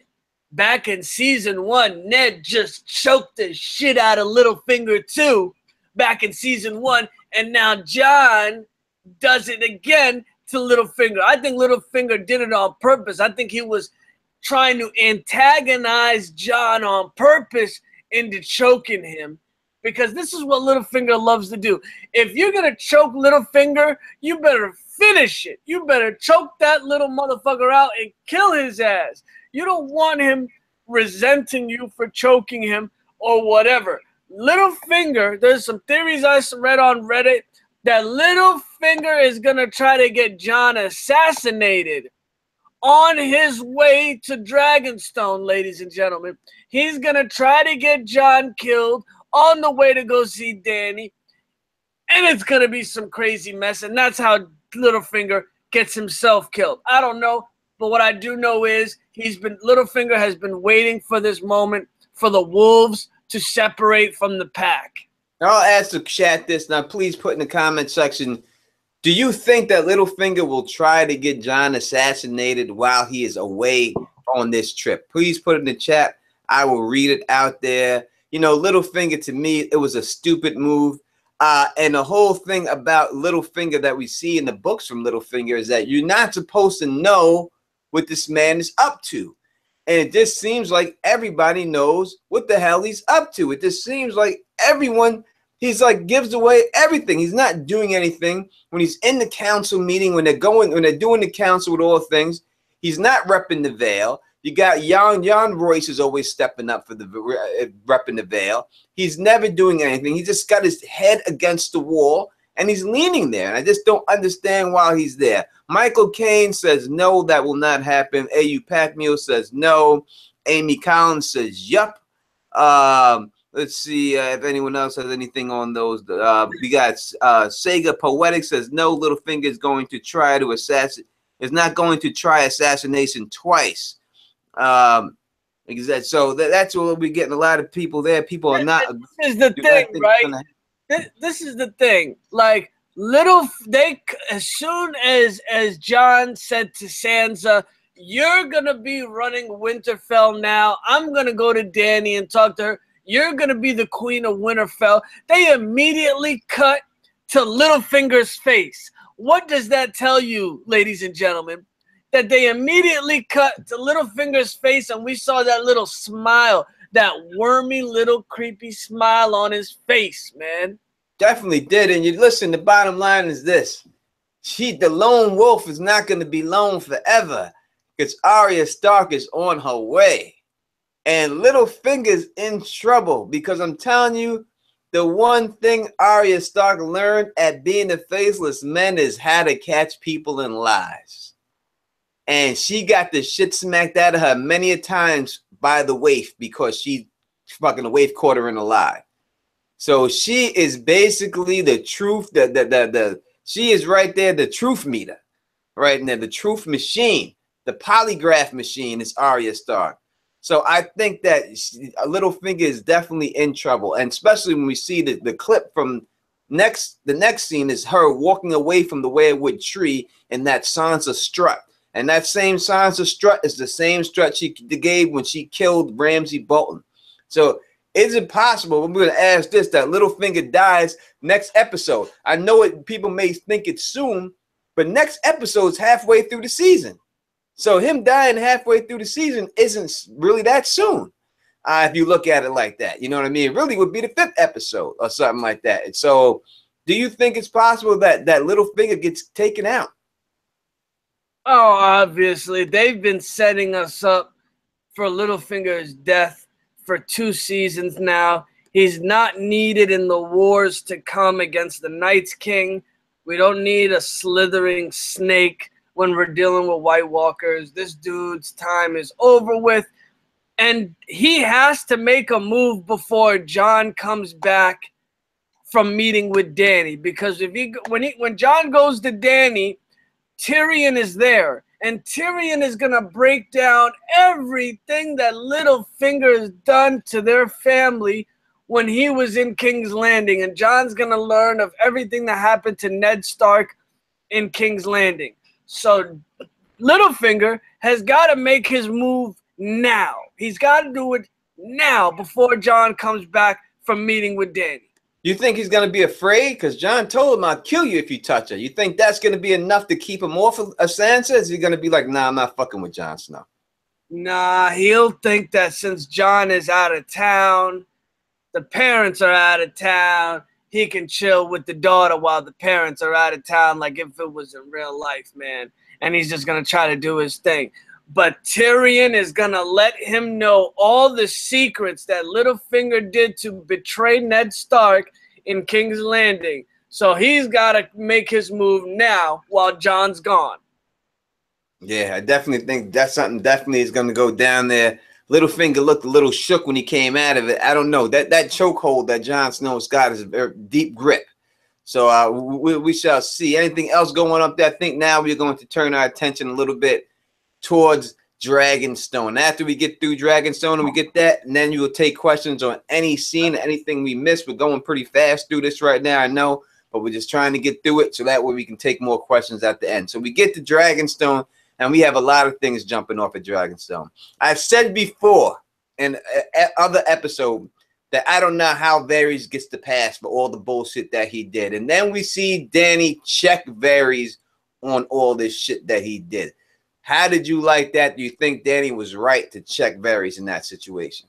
back in season 1, Ned just choked the shit out of Littlefinger too, back in season 1. And now Jon does it again to Littlefinger. I think Littlefinger did it on purpose. I think he was trying to antagonize Jon on purpose into choking him, because this is what Littlefinger loves to do. If you're going to choke Littlefinger, you better finish it. You better choke that little motherfucker out and kill his ass. You don't want him resenting you for choking him or whatever. Littlefinger, there's some theories I read on Reddit that Littlefinger is going to try to get Jon assassinated on his way to Dragonstone, ladies and gentlemen. He's going to try to get Jon killed on the way to go see Dany, and it's going to be some crazy mess, and that's how Littlefinger gets himself killed. I don't know, but what I do know is Littlefinger has been waiting for this moment for the wolves to separate from the pack. I'll ask the chat this now. Please put in the comment section, do you think that Littlefinger will try to get Jon assassinated while he is away on this trip? Please put it in the chat. I will read it out there. You know, Littlefinger, to me, it was a stupid move. And the whole thing about Littlefinger that we see in the books from Littlefinger is that you're not supposed to know what this man is up to. And it just seems like everybody knows what the hell he's up to. It just seems like everyone, he's like gives away everything. He's not doing anything. When he's in the council meeting, when they're doing the council with all things, he's not repping the Vale. You got Jon Royce is always stepping up for the repping the Vale. He's never doing anything. He just got his head against the wall and he's leaning there. And I just don't understand why he's there. Michael Caine says no, that will not happen. A.U. Pacmeal says no. Amy Collins says yup. Let's see if anyone else has anything on those. We got Sega Poetic says no. Littlefinger is going to try to assassinate. Is not going to try assassination twice. So that's what we'll be getting. A lot of people there. People are not. This is the thing, right? This is the thing. Like as soon as Jon said to Sansa, "You're gonna be running Winterfell now. I'm gonna go to Dany and talk to her. You're gonna be the Queen of Winterfell." They immediately cut to Littlefinger's face. What does that tell you, ladies and gentlemen? That they immediately cut to Littlefinger's face, and we saw that little smile, that wormy little creepy smile on his face, man. Definitely did. And you listen, the bottom line is this. The lone wolf is not going to be lone forever because Arya Stark is on her way. And Littlefinger's in trouble because I'm telling you, the one thing Arya Stark learned at being a faceless man is how to catch people in lies. And she got the shit smacked out of her many a times by the waif because the waif caught her in a lie. So she is basically the truth, she is right there, the truth meter, right there, the truth machine, the polygraph machine is Arya Stark. So I think that Littlefinger is definitely in trouble, and especially when we see the clip from the next scene is her walking away from the weirwood tree in that Sansa strut, and that same Sansa strut is the same strut she gave when she killed Ramsay Bolton. So is it possible? I'm going to ask this: that Littlefinger dies next episode. I know it. People may think it's soon, but next episode is halfway through the season. So him dying halfway through the season isn't really that soon, if you look at it like that. You know what I mean? It really would be the 5th episode or something like that. And so do you think it's possible that Littlefinger gets taken out? Oh, obviously. They've been setting us up for Littlefinger's death for 2 seasons now. He's not needed in the wars to come against the Night's King. We don't need a slithering snake when we're dealing with White Walkers. This dude's time is over with, and he has to make a move before Jon comes back from meeting with Dany, because when Jon goes to Dany, Tyrion is there, and Tyrion is gonna break down everything that Littlefinger has done to their family when he was in King's Landing, and Jon's gonna learn of everything that happened to Ned Stark in King's Landing. So Littlefinger has got to make his move now. He's got to do it now before Jon comes back from meeting with Dany. You think he's going to be afraid? Because Jon told him, I'll kill you if you touch her. You think that's going to be enough to keep him off of Sansa? Is he going to be like, nah, I'm not fucking with Jon Snow? Nah, he'll think that since Jon is out of town, the parents are out of town, he can chill with the daughter while the parents are out of town, like if it was in real life, man. And he's just going to try to do his thing. But Tyrion is going to let him know all the secrets that Littlefinger did to betray Ned Stark in King's Landing. So he's got to make his move now while Jon's gone. Yeah, I definitely think that's something definitely is going to go down there. Littlefinger looked a little shook when he came out of it. I don't know. That chokehold that Jon Snow's got is a very deep grip. So we shall see. Anything else going up there? I think now we're going to turn our attention a little bit towards Dragonstone. After we get through Dragonstone and we get that, and then you will take questions on any scene, anything we missed. We're going pretty fast through this right now, I know, but we're just trying to get through it so that way we can take more questions at the end. So we get to Dragonstone, and we have a lot of things jumping off at Dragonstone. I've said before in other episode that I don't know how Varys gets the pass for all the bullshit that he did. And then we see Dany check Varys on all this shit that he did. How did you like that? Do you think Dany was right to check Varys in that situation?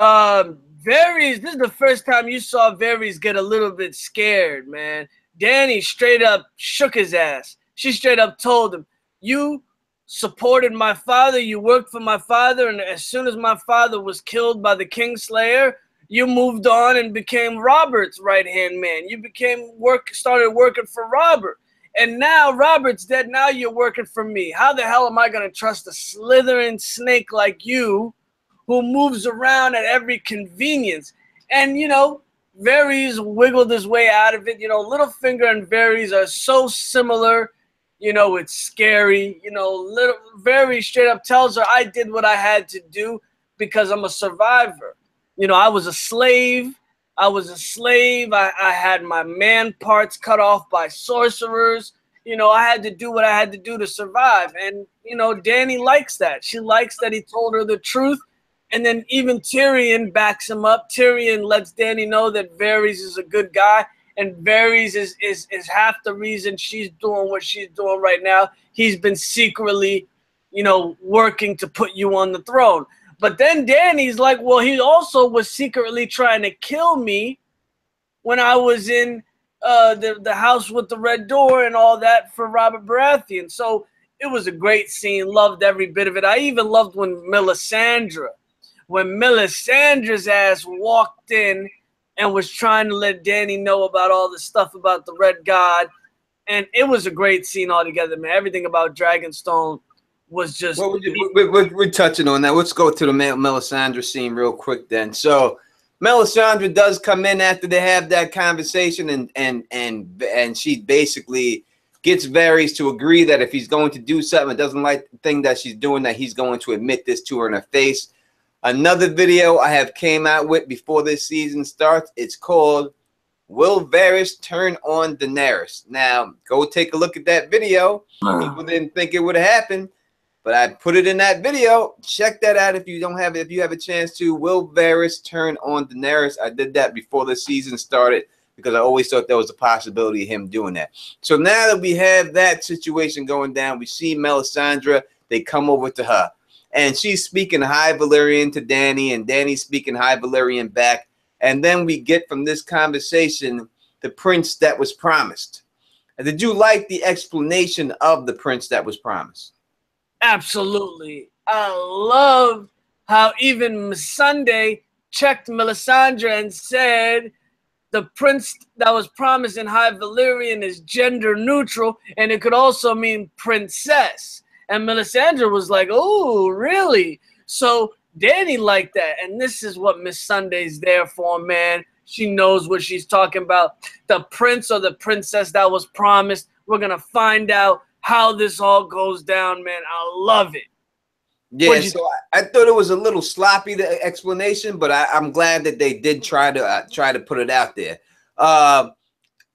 Varys, this is the first time you saw Varys get a little bit scared, man. Dany straight up shook his ass. She straight up told him, you supported my father, you worked for my father, and as soon as my father was killed by the Kingslayer, you moved on and became Robert's right-hand man. You started working for Robert. And now Robert's dead, now you're working for me. How the hell am I going to trust a slithering snake like you who moves around at every convenience? And, you know, Varys wiggled his way out of it. You know, Littlefinger and Varys are so similar. You know, it's scary. You know, Varys straight up tells her, I did what I had to do because I'm a survivor. You know, I was a slave. I had my man parts cut off by sorcerers. You know, I had to do what I had to do to survive. And, you know, Dany likes that. She likes that he told her the truth. And then even Tyrion backs him up. Tyrion lets Dany know that Varys is a good guy. And Varys is half the reason she's doing what she's doing right now. He's been secretly, you know, working to put you on the throne. But then Dany's like, well, he also was secretly trying to kill me when I was in the house with the red door and all that for Robert Baratheon. So it was a great scene. Loved every bit of it. I even loved when Melisandre's ass walked in and was trying to let Dany know about all the stuff about the Red God. And it was a great scene altogether, man. Everything about Dragonstone was just... Well, we're touching on that. Let's go to the Melisandre scene real quick then. So Melisandre does come in after they have that conversation, and she basically gets Varys to agree that if he's going to do something and doesn't like the thing that she's doing, that he's going to admit this to her in her face. Another video I have came out with before this season starts. It's called "Will Varys Turn on Daenerys?" Now, go take a look at that video. People didn't think it would have happened, but I put it in that video. Check that out if you don't have it. If you have a chance to, will Varys turn on Daenerys? I did that before the season started because I always thought there was a possibility of him doing that. So now that we have that situation going down, we see Melisandre. They come over to her, and she's speaking High Valyrian to Dany, and Dany's speaking High Valyrian back. And then we get from this conversation the prince that was promised. Did you like the explanation of the prince that was promised? Absolutely. I love how even Missandei checked Melisandre and said the prince that was promised in High Valyrian is gender neutral, and it could also mean princess. And Melisandre was like, oh, really? So Dany liked that, and this is what Missandei's there for, man. She knows what she's talking about. The prince or the princess that was promised. We're going to find out how this all goes down, man. I love it. Yeah, so I thought it was a little sloppy, the explanation, but I'm glad that they did try to put it out there.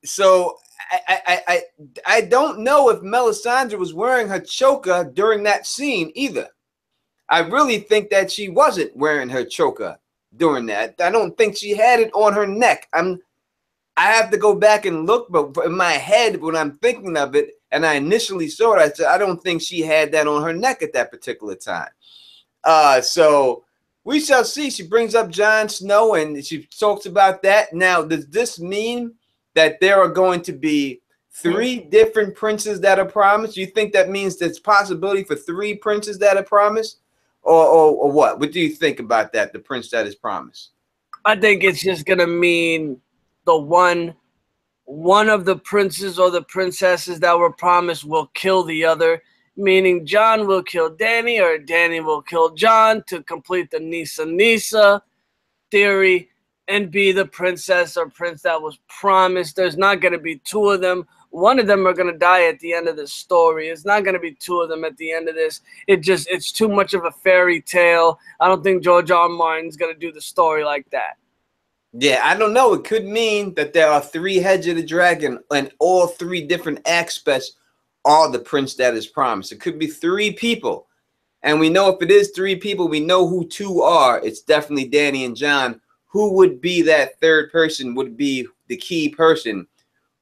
So I don't know if Melisandre was wearing her choker during that scene either. I really think that she wasn't wearing her choker during that. I don't think she had it on her neck. I have to go back and look, but in my head, when I'm thinking of it, and I initially saw it, I said, I don't think she had that on her neck at that particular time. So we shall see. She brings up Jon Snow, and she talks about that. Now, does this mean that there are going to be 3 different princes that are promised? You think that means there's possibility for 3 princes that are promised? Or what? What do you think about that, the prince that is promised? I think it's just going to mean the one of the princes or the princesses that were promised will kill the other, meaning Jon will kill Dany or Dany will kill Jon to complete the Nissa theory and be the princess or prince that was promised. There's not going to be 2 of them. One of them are going to die at the end of the story. It's not going to be 2 of them at the end of this. It's too much of a fairy tale. I don't think George R. R. Martin's going to do the story like that. Yeah, I don't know. It could mean that there are 3 heads of the dragon, and all 3 different aspects are the prince that is promised. It could be 3 people. And we know if it is 3 people, we know who 2 are. It's definitely Dany and Jon. Who would be that 3rd person would be the key person?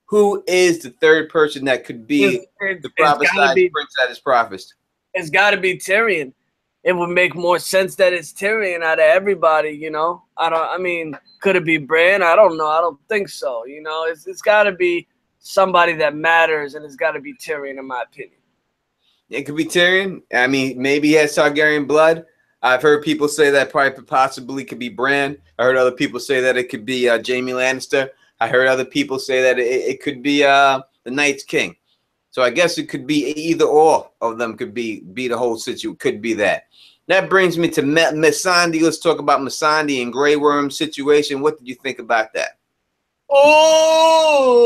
Who is the 3rd person that could be the prophesied prince that is promised? It's got to be Tyrion. It would make more sense that it's Tyrion out of everybody, you know? I mean, could it be Bran? I don't know. I don't think so, you know? It's got to be somebody that matters, and it's got to be Tyrion, in my opinion. It could be Tyrion. I mean, maybe he has Targaryen blood. I've heard people say that possibly could be Bran. I heard other people say that it could be Jaime Lannister. I heard other people say that it could be the Night's King. So I guess it could be either or of them could be the whole situation. Could be that. That brings me to Missandei. Let's talk about Missandei and Grey Worm situation. What did you think about that? Oh,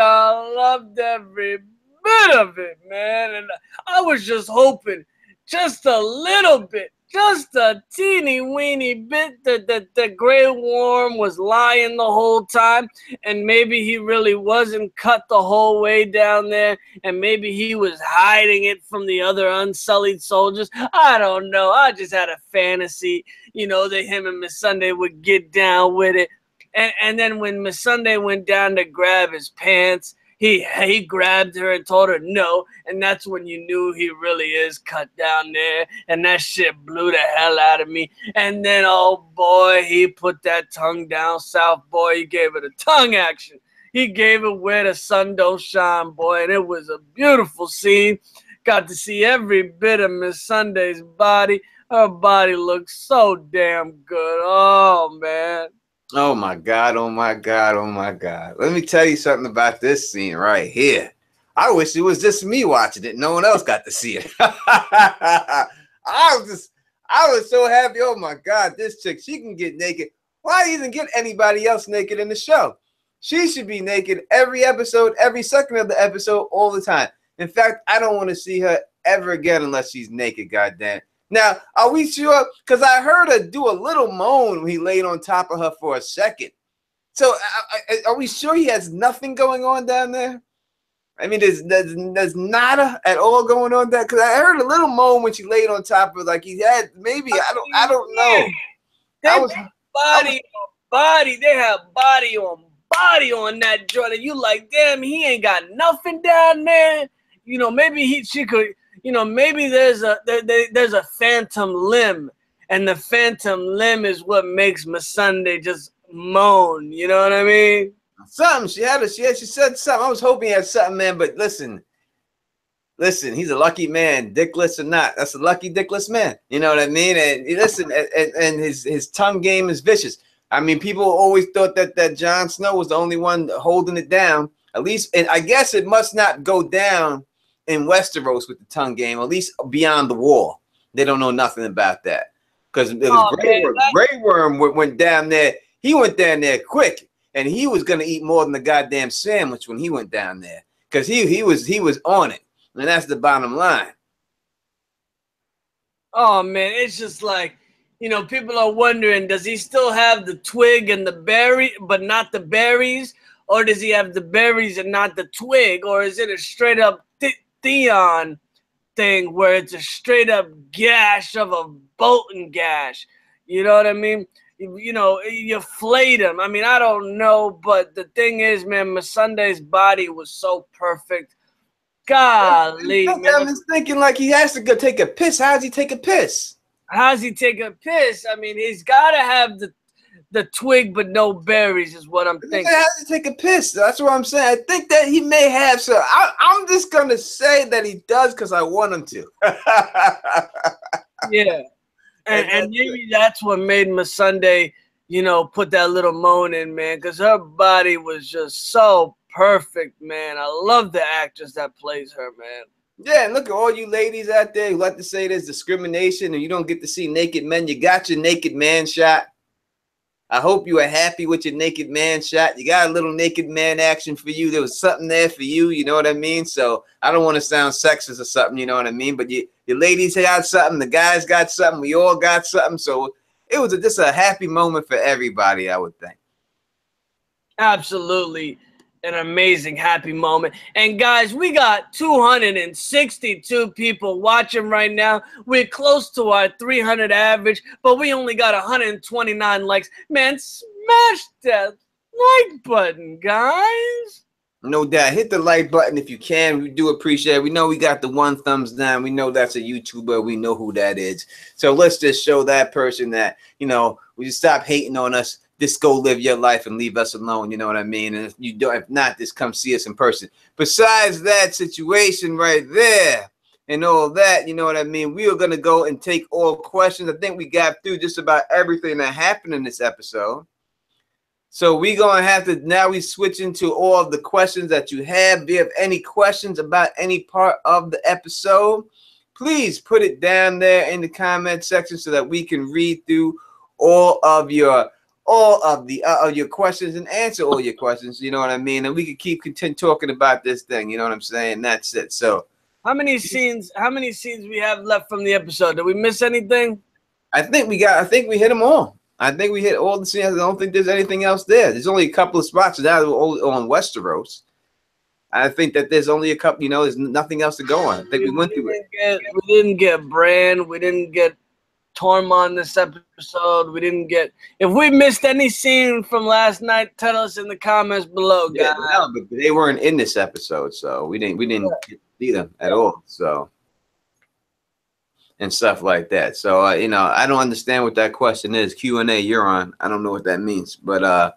I loved every bit of it, man. And I was just hoping just a little bit, just a teeny weeny bit that Grey Worm was lying the whole time, and maybe he really wasn't cut the whole way down there, and maybe he was hiding it from the other Unsullied soldiers. I don't know. I just had a fantasy, you know, that him and Missandei would get down with it. And then when Missandei went down to grab his pants, he grabbed her and told her no, and that's when you knew he really is cut down there, and that shit blew the hell out of me. And then, oh boy, he put that tongue down south, boy. He gave it a tongue action. He gave it where the sun don't shine, boy, and it was a beautiful scene. Got to see every bit of Miss Sunday's body. Her body looks so damn good. Oh, man. Oh, my God. Oh, my God. Oh, my God. Let me tell you something about this scene right here. I wish it was just me watching it. No one else got to see it. I was so happy. Oh, my God. This chick, she can get naked. Why even get anybody else naked in the show? She should be naked every episode, every second of the episode, all the time. In fact, I don't want to see her ever again unless she's naked, goddamn. Now, are we sure? Because I heard her do a little moan when he laid on top of her for a second. So, are we sure he has nothing going on down there? I mean, there's nada at all going on there. Because I heard a little moan when she laid on top of, like he had maybe I don't know. They have body on that joint, and you like, damn, he ain't got nothing down there. You know, maybe she could. You know, maybe there's a phantom limb, and the phantom limb is what makes Miss Sunday just moan. You know what I mean? Something she said something. I was hoping he had something, man. But listen, he's a lucky man, dickless or not. That's a lucky dickless man. You know what I mean? And listen, and his tongue game is vicious. I mean, people always thought that Jon Snow was the only one holding it down. At least, and I guess it must not go down in Westeros with the tongue game, at least beyond the wall. They don't know nothing about that. Because Grey Worm went down there. He went down there quick, and he was going to eat more than the goddamn sandwich when he went down there. Because he was on it. And that's the bottom line. Oh, man, it's just like, you know, people are wondering, does he still have the twig and the berry, but not the berries? Or does he have the berries and not the twig? Or is it a straight up Theon thing where it's a straight up gash of a Bolton gash? You know what I mean? You know, you flayed him. I mean, I don't know, but the thing is, man, Missandei's body was so perfect. Golly, man. I'm just thinking like he has to go take a piss. How does he take a piss? How's he take a piss? I mean, he's got to have the twig but no berries is what I'm thinking. How does he take a piss? That's what I'm saying. I think that he may have some. I'm just going to say that he does because I want him to. Yeah. And maybe that's what made Missandei, you know, put that little moan in, man, because her body was just so perfect, man. I love the actress that plays her, man. Yeah, and look at all you ladies out there who like to say there's discrimination and you don't get to see naked men. You got your naked man shot. I hope you are happy with your naked man shot. You got a little naked man action for you. There was something there for you, you know what I mean? So I don't want to sound sexist or something, you know what I mean? But your ladies got something, the guys got something, we all got something. So it was just a happy moment for everybody, I would think. Absolutely. An amazing happy moment. And guys, we got 262 people watching right now. We're close to our 300 average, but we only got 129 likes. Man, smash that like button, guys. No doubt. Hit the like button if you can. We do appreciate it. We know we got the one thumbs down. We know that's a YouTuber. We know who that is. So let's just show that person that, you know, we just stop hating on us. Just go live your life and leave us alone. You know what I mean? And if not, just come see us in person. Besides that situation right there and all that, you know what I mean? We are going to go and take all questions. I think we got through just about everything that happened in this episode. So we're going to have to, now we switch into all of the questions that you have. If you have any questions about any part of the episode, please put it down there in the comment section so that we can read through all of your questions and answer all your questions, you know what I mean? And we can continue talking about this thing, you know what I'm saying? That's it. So how many scenes we have left from the episode? Did we miss anything? I think we hit them all. I think we hit all the scenes. I don't think there's anything else there. There's only a couple of spots now on Westeros. I think that there's only a couple, you know, there's nothing else to go on. I think we went through it. We didn't get Bran. We didn't get Tormund this episode. We didn't get. If we missed any scene from last night, tell us in the comments below, guys. Yeah, no, but they weren't in this episode, so we didn't see them at all. So and stuff like that. So you know, I don't understand what that question is. Q&A, Euron. I don't know what that means, but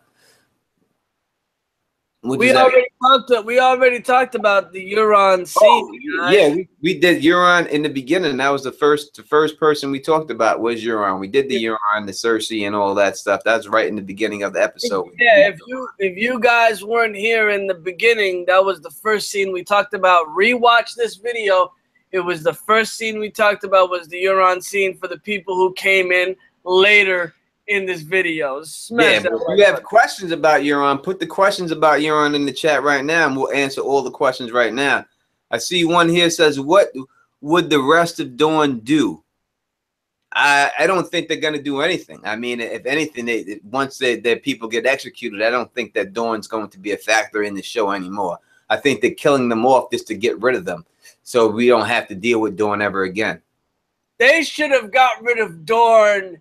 we already talked about the Euron scene. Yeah, we did Euron in the beginning. That was the first person we talked about was Euron. We did the Euron, the Cersei, and all that stuff. That's right in the beginning of the episode. Yeah, if you guys weren't here in the beginning, that was the first scene we talked about. Rewatch this video. It was the first scene we talked about was the Euron scene for the people who came in later in this video. Smash if you have questions about Euron, put the questions about Euron in the chat right now, and we'll answer all the questions right now. I see one here says, what would the rest of Dawn do? I don't think they're going to do anything. I mean, if anything, once their people get executed, I don't think that Dawn's going to be a factor in the show anymore. I think they're killing them off just to get rid of them, so we don't have to deal with Dawn ever again. They should have got rid of Dawn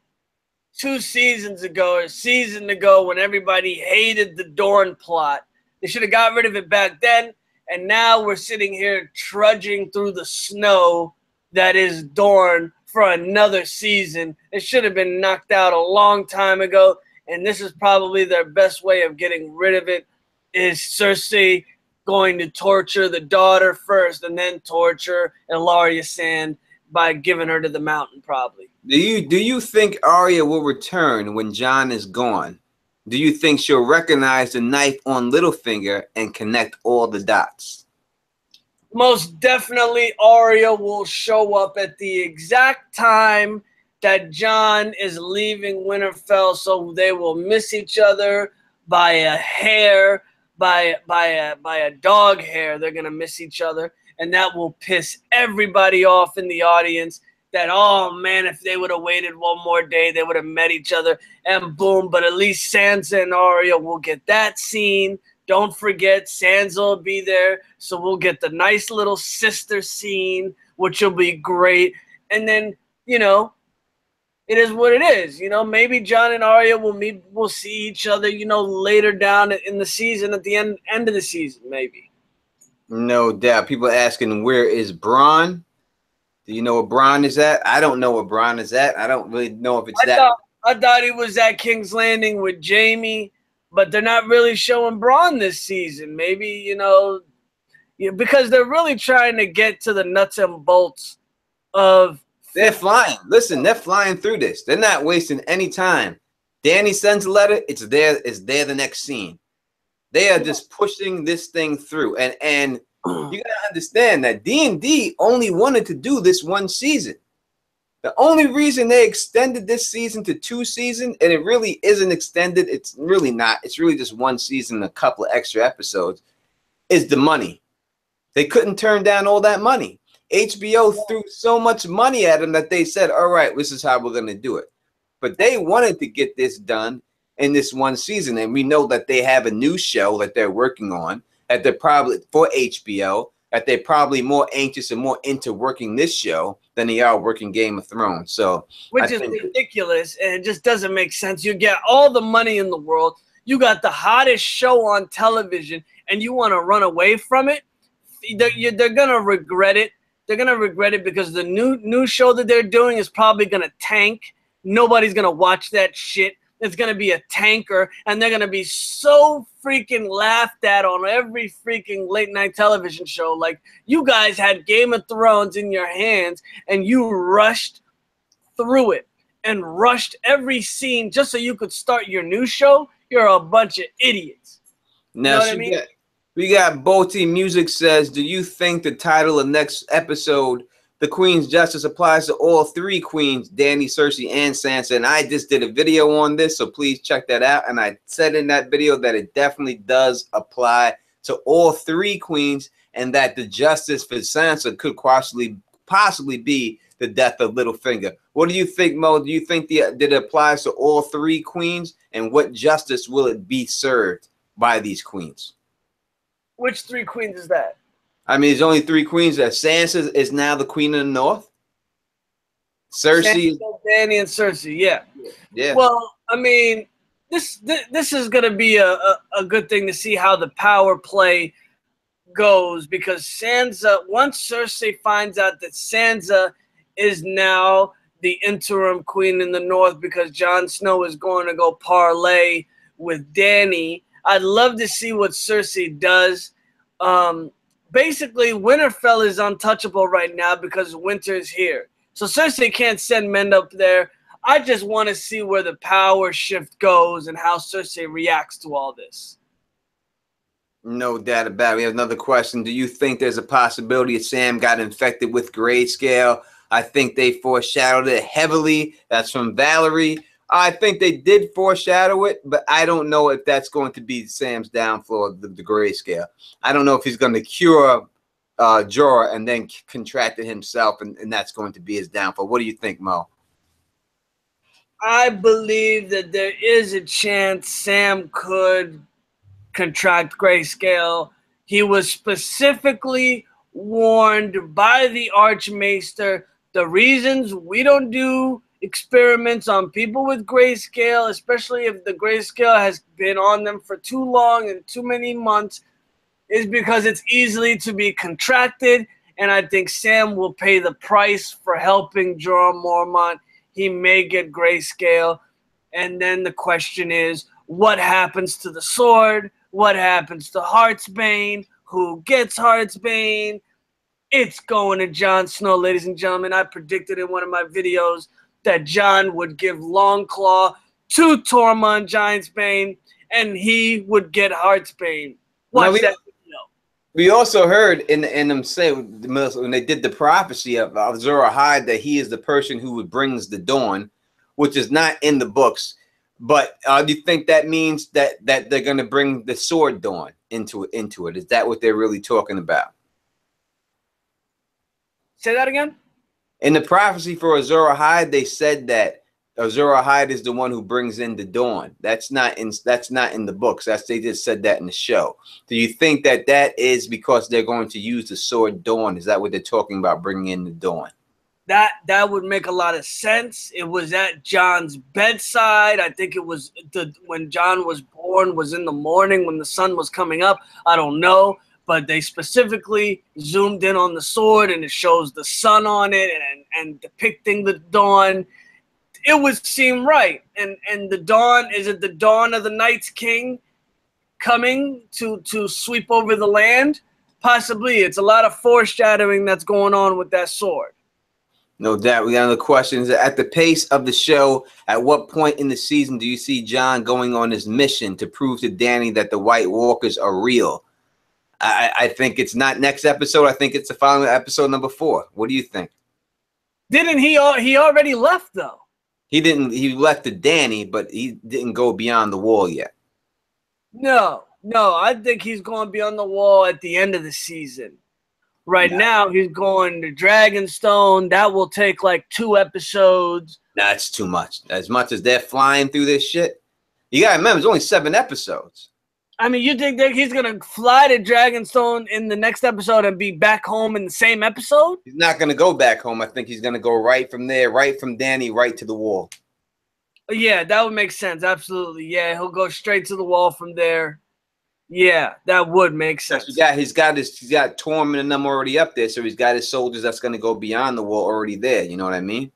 2 seasons ago or a season ago when everybody hated the Dorne plot. They should have got rid of it back then, and now we're sitting here trudging through the snow that is Dorne for another season. It should have been knocked out a long time ago, and this is probably their best way of getting rid of it, is Cersei going to torture the daughter first and then torture Arya Sand by giving her to the mountain, probably. Do you think Arya will return when Jon is gone? Do you think she'll recognize the knife on Littlefinger and connect all the dots? Most definitely Arya will show up at the exact time that Jon is leaving Winterfell, so they will miss each other by a hair, by a dog hair. They're going to miss each other, and that will piss everybody off in the audience. That, oh man, if they would have waited one more day, they would have met each other, and boom. But at least Sansa and Arya will get that scene. Don't forget, Sansa will be there, so we'll get the nice little sister scene, which will be great. And then, you know, it is what it is. You know, maybe Jon and Arya will see each other, you know, later down in the season, at the end of the season, maybe. No doubt. People are asking, where is Bronn? Do you know where Bronn is at? I don't know where Bronn is at. I don't really know if it's I thought he was at King's Landing with Jaime, but they're not really showing Bronn this season. Maybe, you know, because they're really trying to get to the nuts and bolts of... They're flying. Listen, they're flying through this. They're not wasting any time. Dany sends a letter. It's there the next scene. They are just pushing this thing through. And you gotta understand that D&D only wanted to do this one season. The only reason they extended this season to 2 seasons, and it really isn't extended, it's really not, it's really just 1 season, a couple of extra episodes, is the money. They couldn't turn down all that money. HBO threw so much money at them that they said, all right, this is how we're going to do it. But they wanted to get this done in this 1 season, and we know that they have a new show that they're working on, that they're probably for HBO, that they're probably more anxious and more into working this show than they are working Game of Thrones. So, which is ridiculous, and it just doesn't make sense. You get all the money in the world, you got the hottest show on television, and you want to run away from it. They're gonna regret it. They're gonna regret it because the new show that they're doing is probably gonna tank. Nobody's gonna watch that shit. It's going to be a tanker, and they're going to be so freaking laughed at on every freaking late night television show. Like, you guys had Game of Thrones in your hands, and you rushed through it and rushed every scene just so you could start your new show. You're a bunch of idiots. Now, you know what I mean? We got Bolty Music says, do you think the title of next episode, The Queen's Justice, applies to all 3 queens, Dany, Cersei, and Sansa? And I just did a video on this, so please check that out. And I said in that video that it definitely does apply to all 3 queens, and that the justice for Sansa could possibly be the death of Littlefinger. What do you think, Mo? Do you think that it applies to all 3 queens? And what justice will it be served by these queens? Which 3 queens is that? I mean, there's only 3 queens. That Sansa is now the queen of the North. Cersei, Sansa, Dany and Cersei, yeah. Yeah. Well, I mean, this is gonna be a good thing to see how the power play goes, because Sansa, once Cersei finds out that Sansa is now the interim queen in the north because Jon Snow is going to go parlay with Dany, I'd love to see what Cersei does. Basically, Winterfell is untouchable right now because winter is here. So Cersei can't send men up there. I just want to see where the power shift goes and how Cersei reacts to all this. No doubt about it. We have another question. Do you think there's a possibility that Sam got infected with grayscale? I think they foreshadowed it heavily. That's from Valerie. I think they did foreshadow it, but I don't know if that's going to be Sam's downfall of the grayscale. I don't know if he's going to cure Jorah and then contract it himself, and that's going to be his downfall. What do you think, Mo? I believe that there is a chance Sam could contract grayscale. He was specifically warned by the Archmaester. The reasons we don't do experiments on people with grayscale, especially if the grayscale has been on them for too long and too many months, is because it's easily to be contracted. And I think Sam will pay the price for helping Jorah Mormont. He may get grayscale. And then the question is, what happens to the sword? What happens to Heartsbane? Who gets Heartsbane? It's going to Jon Snow, ladies and gentlemen. I predicted in one of my videos that Jon would give Longclaw to Tormund Giantsbane, and he would get Heartsbane. Watch that video. We also heard in them say when they did the prophecy of Azor Ahai that he is the person who brings the dawn, which is not in the books. But do you think that means that they're going to bring the sword dawn into it? Is that what they're really talking about? Say that again? In the prophecy for Azor Ahai, they said that Azor Ahai is the one who brings in the dawn. That's not in the books. They just said that in the show. Do you think that is because they're going to use the sword dawn? Is that what they're talking about, bringing in the dawn? That would make a lot of sense. It was at Jon's bedside. I think it was when Jon was born was in the morning when the sun was coming up. I don't know, but they specifically zoomed in on the sword and it shows the sun on it and depicting the dawn. It would seem right. And the dawn, is it the dawn of the Night's King coming to sweep over the land? Possibly. It's a lot of foreshadowing that's going on with that sword. No doubt. We got another question. At the pace of the show, at what point in the season do you see Jon going on his mission to prove to Dany that the White Walkers are real? I think it's not next episode. I think it's the following episode, number 4. What do you think? Didn't he already left, though? He didn't. He left to Dany, but he didn't go beyond the wall yet. No. I think he's going beyond the wall at the end of the season. Right now, he's going to Dragonstone. That will take like 2 episodes. That's too much. As much as they're flying through this shit, you gotta remember, it's only 7 episodes. I mean, you think that he's gonna fly to Dragonstone in the next episode and be back home in the same episode? He's not gonna go back home. I think he's gonna go right from there, right from Dany, right to the wall. Yeah, that would make sense. Absolutely. Yeah, he'll go straight to the wall from there. Yeah, that would make sense. He's got Tormund and them already up there, so he's got his soldiers that's going to go beyond the wall already there. You know what I mean?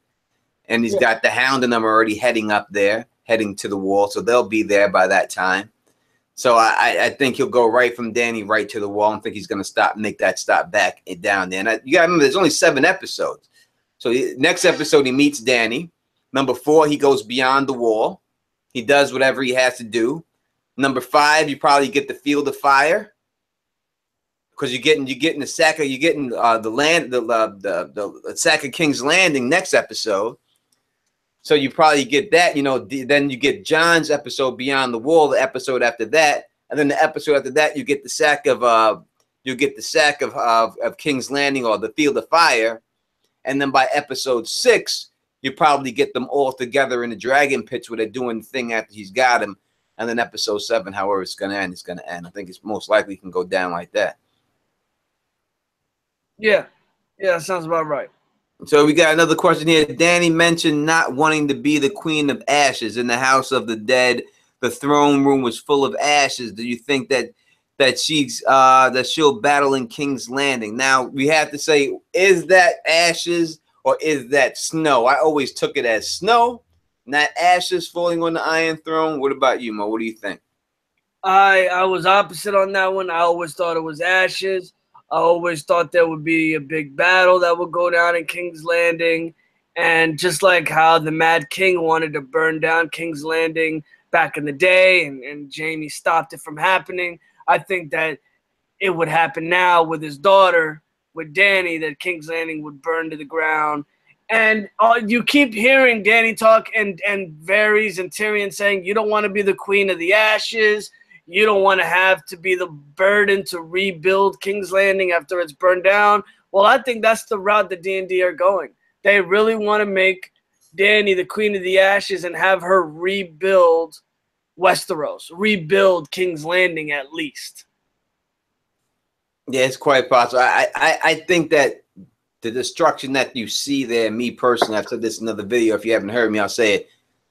And he's got the Hound and them already heading up there, heading to the wall, so they'll be there by that time. So I think he'll go right from Dany right to the wall. I don't think he's going to make that stop back and down there. And you got to remember, there's only 7 episodes. So next episode, he meets Dany. Number 4, he goes beyond the wall. He does whatever he has to do. Number 5, you probably get the Field of Fire, because you're getting the sack of the sack of King's Landing next episode. So you probably get that. Then you get Jon's episode Beyond the Wall, the episode after that, and then the episode after that you get the sack of King's Landing or the Field of Fire, and then by episode 6 you probably get them all together in the dragon pits where they're doing the thing after he's got him. And then episode 7, however it's going to end, it's going to end. I think it's most likely can go down like that. Yeah, that sounds about right. So we got another question here. Danny mentioned not wanting to be the Queen of Ashes in the House of the Dead. The throne room was full of ashes. Do you think that she'll battle in King's Landing? Now we have to say, is that ashes or is that snow? I always took it as snow, not ashes falling on the Iron Throne. What about you, Mo? What do you think? I was opposite on that one. I always thought it was ashes. I always thought there would be a big battle that would go down in King's Landing. And just like how the Mad King wanted to burn down King's Landing back in the day and Jaime stopped it from happening, I think that it would happen now with his daughter, with Dany, that King's Landing would burn to the ground. And you keep hearing Dany talk and Varys and Tyrion saying, you don't want to be the Queen of the Ashes. You don't want to have to be the burden to rebuild King's Landing after it's burned down. Well, I think that's the route the D&D are going. They really want to make Dany the Queen of the Ashes and have her rebuild Westeros, rebuild King's Landing at least. Yeah, it's quite possible. I think that the destruction that you see there, me personally, I've said this in another video. If you haven't heard me, I'll say it.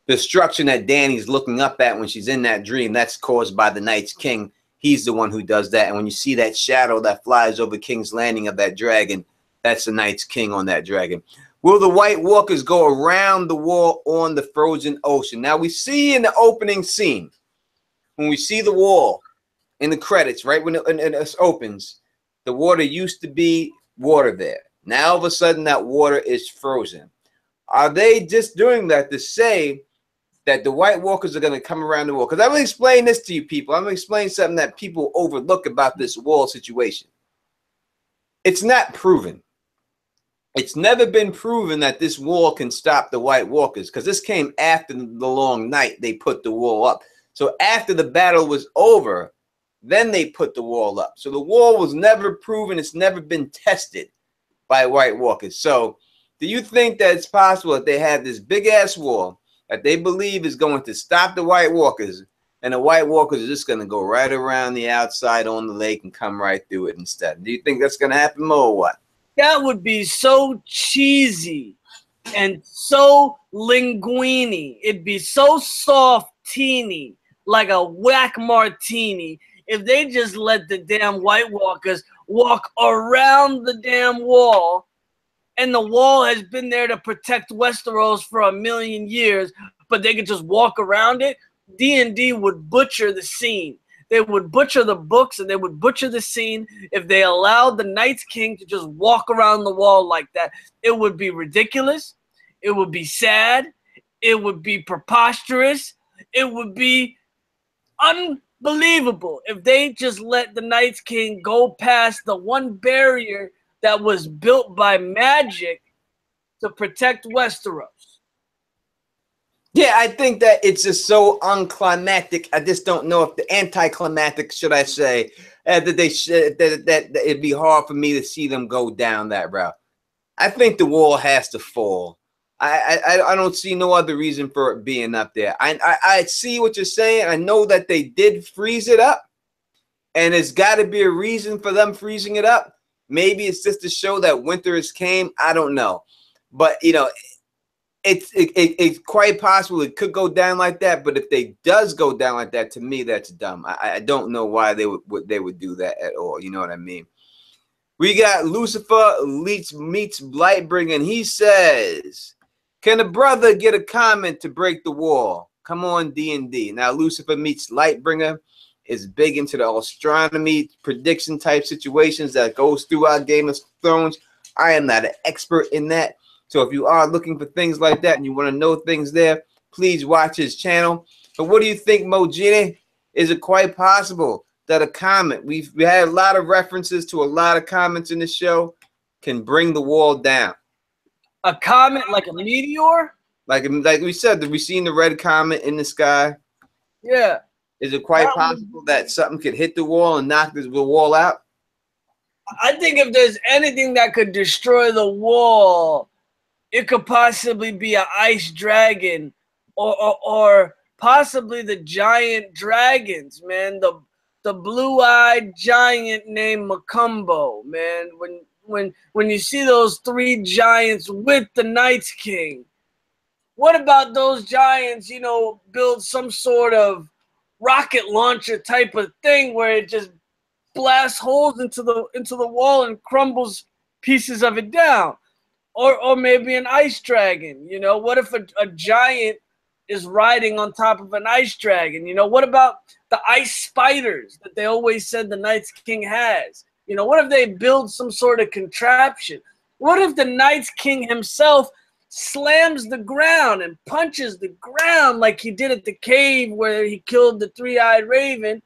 The destruction that Dany's looking up at when she's in that dream, that's caused by the Night's King. He's the one who does that. And when you see that shadow that flies over King's Landing of that dragon, that's the Night's King on that dragon. Will the White Walkers go around the wall on the frozen ocean? Now, we see in the opening scene, when we see the wall in the credits, right when it opens, the water used to be water there. Now, all of a sudden, that water is frozen. Are they just doing that to say that the White Walkers are going to come around the wall? Because I'm going to explain this to you people. I'm going to explain something that people overlook about this wall situation. It's not proven. It's never been proven that this wall can stop the White Walkers, because this came after the long night they put the wall up. So after the battle was over, then they put the wall up. So the wall was never proven. It's never been tested by White Walkers. So do you think that it's possible that they have this big-ass wall that they believe is going to stop the White Walkers, and the White Walkers are just going to go right around the outside on the lake and come right through it instead? Do you think that's going to happen, Mo, or what? That would be so cheesy and so linguini. It'd be so soft, teeny, like a whack martini, if they just let the damn White Walkers walk around the damn wall. And the wall has been there to protect Westeros for 1,000,000 years, but they could just walk around it. D&D would butcher the scene. They would butcher the books and they would butcher the scene if they allowed the Night's King to just walk around the wall like that. It would be ridiculous. It would be sad. It would be preposterous. It would be unbelievable if they just let the Night's King go past the one barrier that was built by magic to protect Westeros. Yeah, I think that it's just so unclimactic. I just don't know if the anticlimactic, should I say, that it'd be hard for me to see them go down that route. I think the wall has to fall. I don't see no other reason for it being up there. I see what you're saying. I know that they did freeze it up, and there's got to be a reason for them freezing it up. Maybe it's just to show that winter has came. I don't know. But, you know, it's quite possible it could go down like that. But if they does go down like that, to me, that's dumb. I don't know why they would do that at all. You know what I mean? We got Lucifer meets Lightbringer, and he says, can a brother get a comment to break the wall? Come on, D&D. Now, Lucifer meets Lightbringer is big into the astronomy prediction type situations that goes throughout Game of Thrones. I am not an expert in that. So if you are looking for things like that and you want to know things there, please watch his channel. But what do you think, Mojini? Is it quite possible that a comet, we had a lot of references to a lot of comets in the show, can bring the wall down? A comet like a meteor? Like we said, we seen the red comet in the sky. Yeah. Is it quite possible that something could hit the wall and knock the wall out? I think if there's anything that could destroy the wall, it could possibly be an ice dragon or possibly the giant dragons, man. The blue-eyed giant named Macumbo, man. when you see those three giants with the Night's King, what about those giants, you know, build some sort of rocket launcher type of thing where it just blasts holes into the wall and crumbles pieces of it down? Or maybe an ice dragon, you know? What if a giant is riding on top of an ice dragon? You know, what about the ice spiders that they always said the Night's King has? You know, what if they build some sort of contraption? What if the Night's King himself slams the ground and punches the ground like he did at the cave where he killed the three-eyed raven,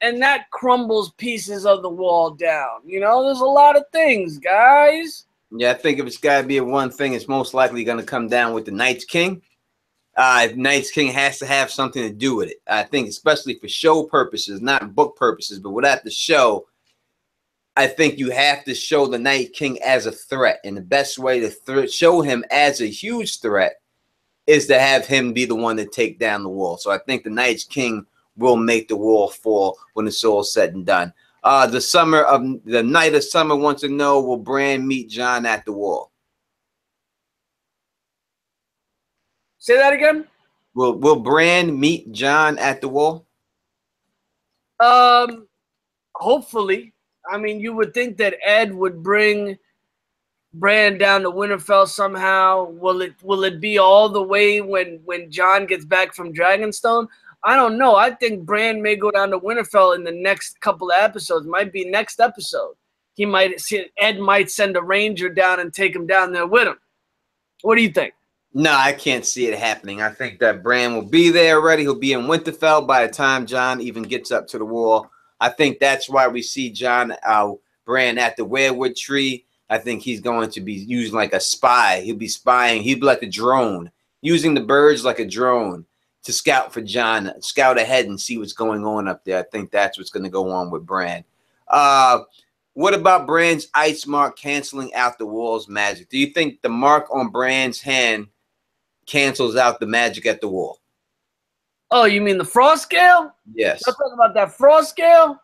and that crumbles pieces of the wall down? You know, there's a lot of things, guys. Yeah, I think if it's got to be one thing, it's most likely going to come down with the Night's King. Night's King has to have something to do with it. I think especially for show purposes, not book purposes, but without the show, I think you have to show the Night King as a threat. And the best way to show him as a huge threat is to have him be the one to take down the wall. So I think the Night King will make the wall fall when it's all said and done. The Night of Summer wants to know, will Bran meet Jon at the wall? Say that again? Will Bran meet Jon at the wall? Hopefully. I mean, you would think that Ed would bring Bran down to Winterfell somehow. Will it be all the way when Jon gets back from Dragonstone? I don't know. I think Bran may go down to Winterfell in the next couple of episodes. Might be next episode. Ed might send a ranger down and take him down there with him. What do you think? No, I can't see it happening. I think that Bran will be there already. He'll be in Winterfell by the time Jon even gets up to the wall. I think that's why we see Bran at the weirwood tree. I think he's going to be using like a spy. He'll be spying. He'll be like a drone, using the birds like a drone to scout for Jon, scout ahead and see what's going on up there. I think that's what's going to go on with Bran. What about Bran's ice mark canceling out the wall's magic? Do you think the mark on Bran's hand cancels out the magic at the wall? Oh, you mean the frost scale? Yes. You're talking about that frost scale?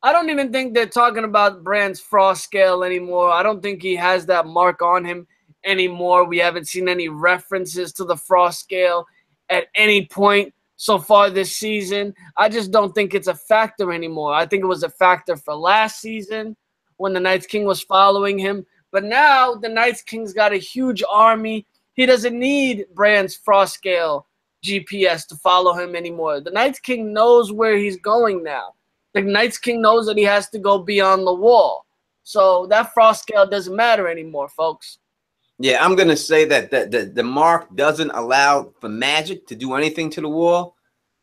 I don't even think they're talking about Bran's frost scale anymore. I don't think he has that mark on him anymore. We haven't seen any references to the frost scale at any point so far this season. I just don't think it's a factor anymore. I think it was a factor for last season when the Night's King was following him. But now the Night's King's got a huge army. He doesn't need Bran's frost scale GPS to follow him anymore. The Night's King knows where he's going now. The Night's King knows that he has to go beyond the wall. So that frost scale doesn't matter anymore, folks. Yeah, I'm going to say that the mark doesn't allow for magic to do anything to the wall,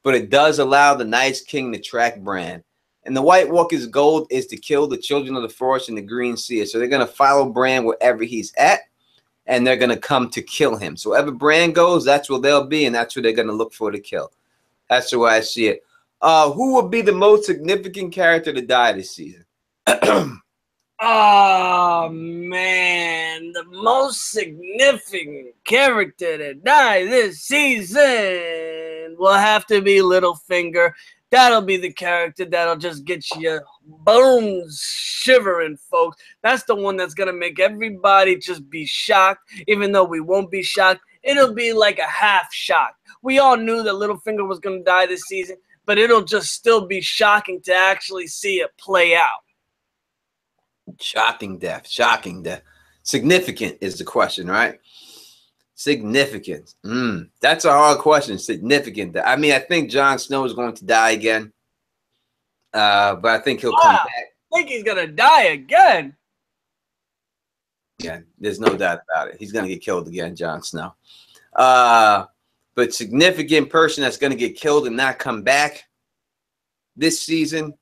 but it does allow the Night's King to track Bran. And the White Walker's goal is to kill the Children of the Forest and the Green Seer. So they're going to follow Bran wherever he's at, and they're going to come to kill him. So wherever Bran goes, that's where they'll be, and that's where they're going to look for to kill. That's the way I see it. Who would be the most significant character to die this season? Oh, man. The most significant character to die this season will have to be Littlefinger. That'll be the character that'll just get your bones shivering, folks. That's the one that's going to make everybody just be shocked, even though we won't be shocked. It'll be like a half shock. We all knew that Littlefinger was going to die this season, but it'll just still be shocking to actually see it play out. Shocking death. Shocking death. Significant is the question, right? Significant. That's a hard question. Significant. I mean, I think Jon Snow is going to die again. But I think he'll come back. I think he's going to die again. Yeah, there's no doubt about it. He's going to get killed again, Jon Snow. But significant person that's going to get killed and not come back this season.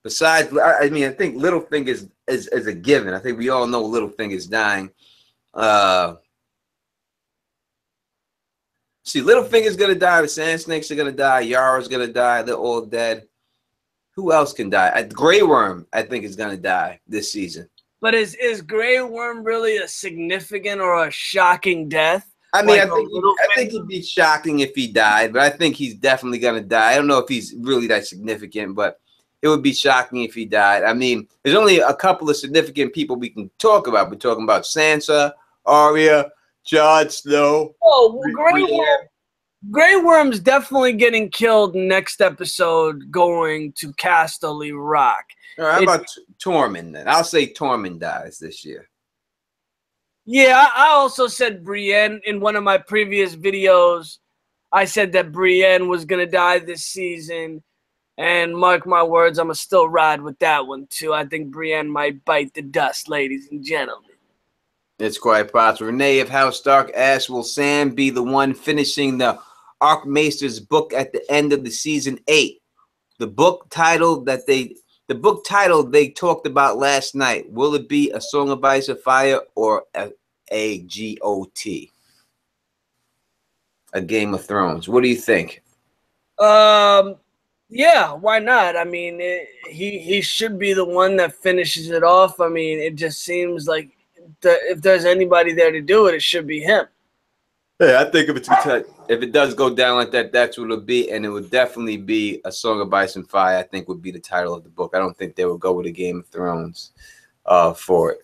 Besides, I mean, I think Littlefinger is a given. I think we all know Littlefinger is dying. See, Littlefinger's going to die. The Sand Snakes are going to die. Yara's going to die. They're all dead. Who else can die? Grey Worm, I think, is going to die this season. But is Grey Worm really a significant or a shocking death? I mean, like I think it'd be shocking if he died, but I think he's definitely going to die. I don't know if he's really that significant, but it would be shocking if he died. I mean, there's only a couple of significant people we can talk about. We're talking about Sansa, Arya, Jon Snow. Oh, Grey Worm's definitely getting killed next episode, going to Casterly Rock. All right, how about Tormund then? I'll say Tormund dies this year. Yeah, I also said Brienne in one of my previous videos. I said that Brienne was going to die this season. And mark my words, I'm going to still ride with that one, too. I think Brienne might bite the dust, ladies and gentlemen. It's quite possible. Renee of House Stark asks, will Sam be the one finishing the Archmaester's book at the end of the season 8? The book title they talked about last night. Will it be A Song of Ice and Fire or a GOT? A Game of Thrones. What do you think? Yeah, why not? I mean, he should be the one that finishes it off. I mean, it just seems like if there's anybody there to do it, it should be him. Yeah, I think if it does go down like that, that's what it'll be, and it would definitely be A Song of Ice and Fire. I think would be the title of the book. I don't think they would go with A Game of Thrones for it.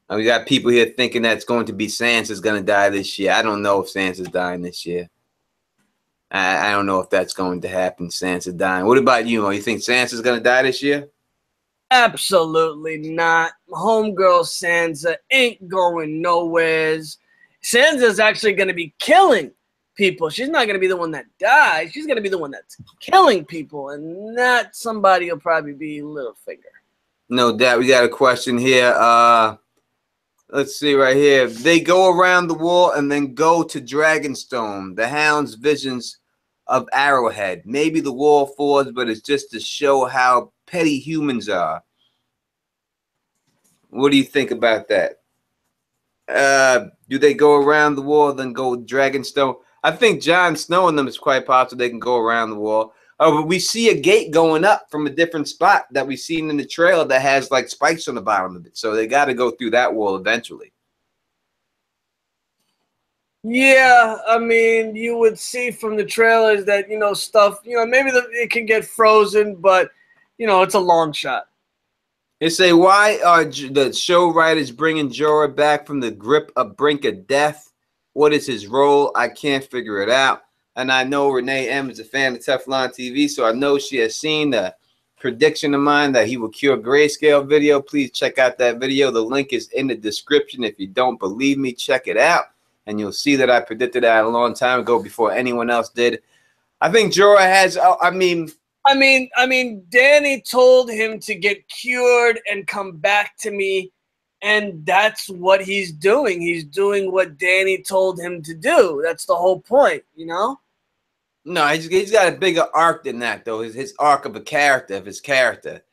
And we got people here thinking that's going to be Sansa's going to die this year. I don't know if Sansa's dying this year. I don't know if that's going to happen. Sansa dying. What about you? You think Sansa's going to die this year? Absolutely not. Homegirl Sansa ain't going nowheres. Sansa's actually going to be killing people. She's not going to be the one that dies. She's going to be the one that's killing people. And that somebody will probably be Littlefinger. No doubt. We got a question here. Let's see right here. They go around the wall and then go to Dragonstone. The Hound's visions of Arrowhead. Maybe the wall falls, but it's just to show how petty humans are. What do you think about that? Do they go around the wall, then go Dragonstone? I think Jon Snow and them is quite possible they can go around the wall. But we see a gate going up from a different spot that we've seen in the trailer that has like spikes on the bottom of it. So they got to go through that wall eventually. Yeah, I mean, you would see from the trailers that, stuff, maybe it can get frozen, but, it's a long shot. They say, why are the show writers bringing Jorah back from the brink of death? What is his role? I can't figure it out. And I know Renee M is a fan of Teflon TV, so I know she has seen the prediction of mine that he will cure grayscale video. Please check out that video. The link is in the description. If you don't believe me, check it out. And you'll see that I predicted that a long time ago before anyone else did. I think Jorah has, I mean, Danny told him to get cured and come back to me, and that's what he's doing. He's doing what Danny told him to do. That's the whole point, No, he's got a bigger arc than that, though. His arc of his character.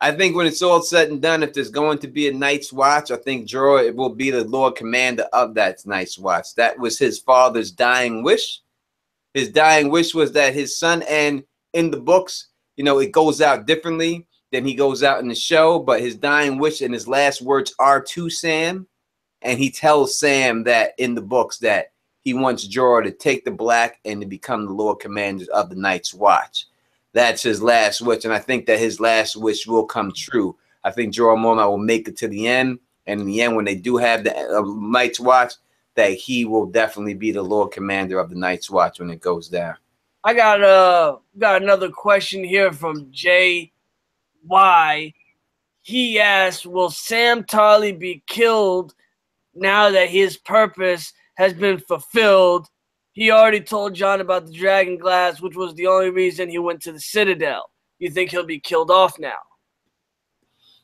I think when it's all said and done, if there's going to be a Night's Watch, I think Jorah will be the Lord Commander of that Night's Watch. That was his father's dying wish. His dying wish was that his son, and in the books, it goes out differently than he goes out in the show, but his dying wish and his last words are to Sam, and he tells Sam that in the books that he wants Jorah to take the black and to become the Lord Commander of the Night's Watch. That's his last wish, and I think that his last wish will come true. I think Jorah Mormont will make it to the end, and in the end, when they do have the Night's Watch, that he will definitely be the Lord Commander of the Night's Watch when it goes down. I got another question here from J.Y. He asked, will Sam Tarly be killed now that his purpose has been fulfilled? He already told Jon about the dragon glass, which was the only reason he went to the Citadel. You think he'll be killed off now?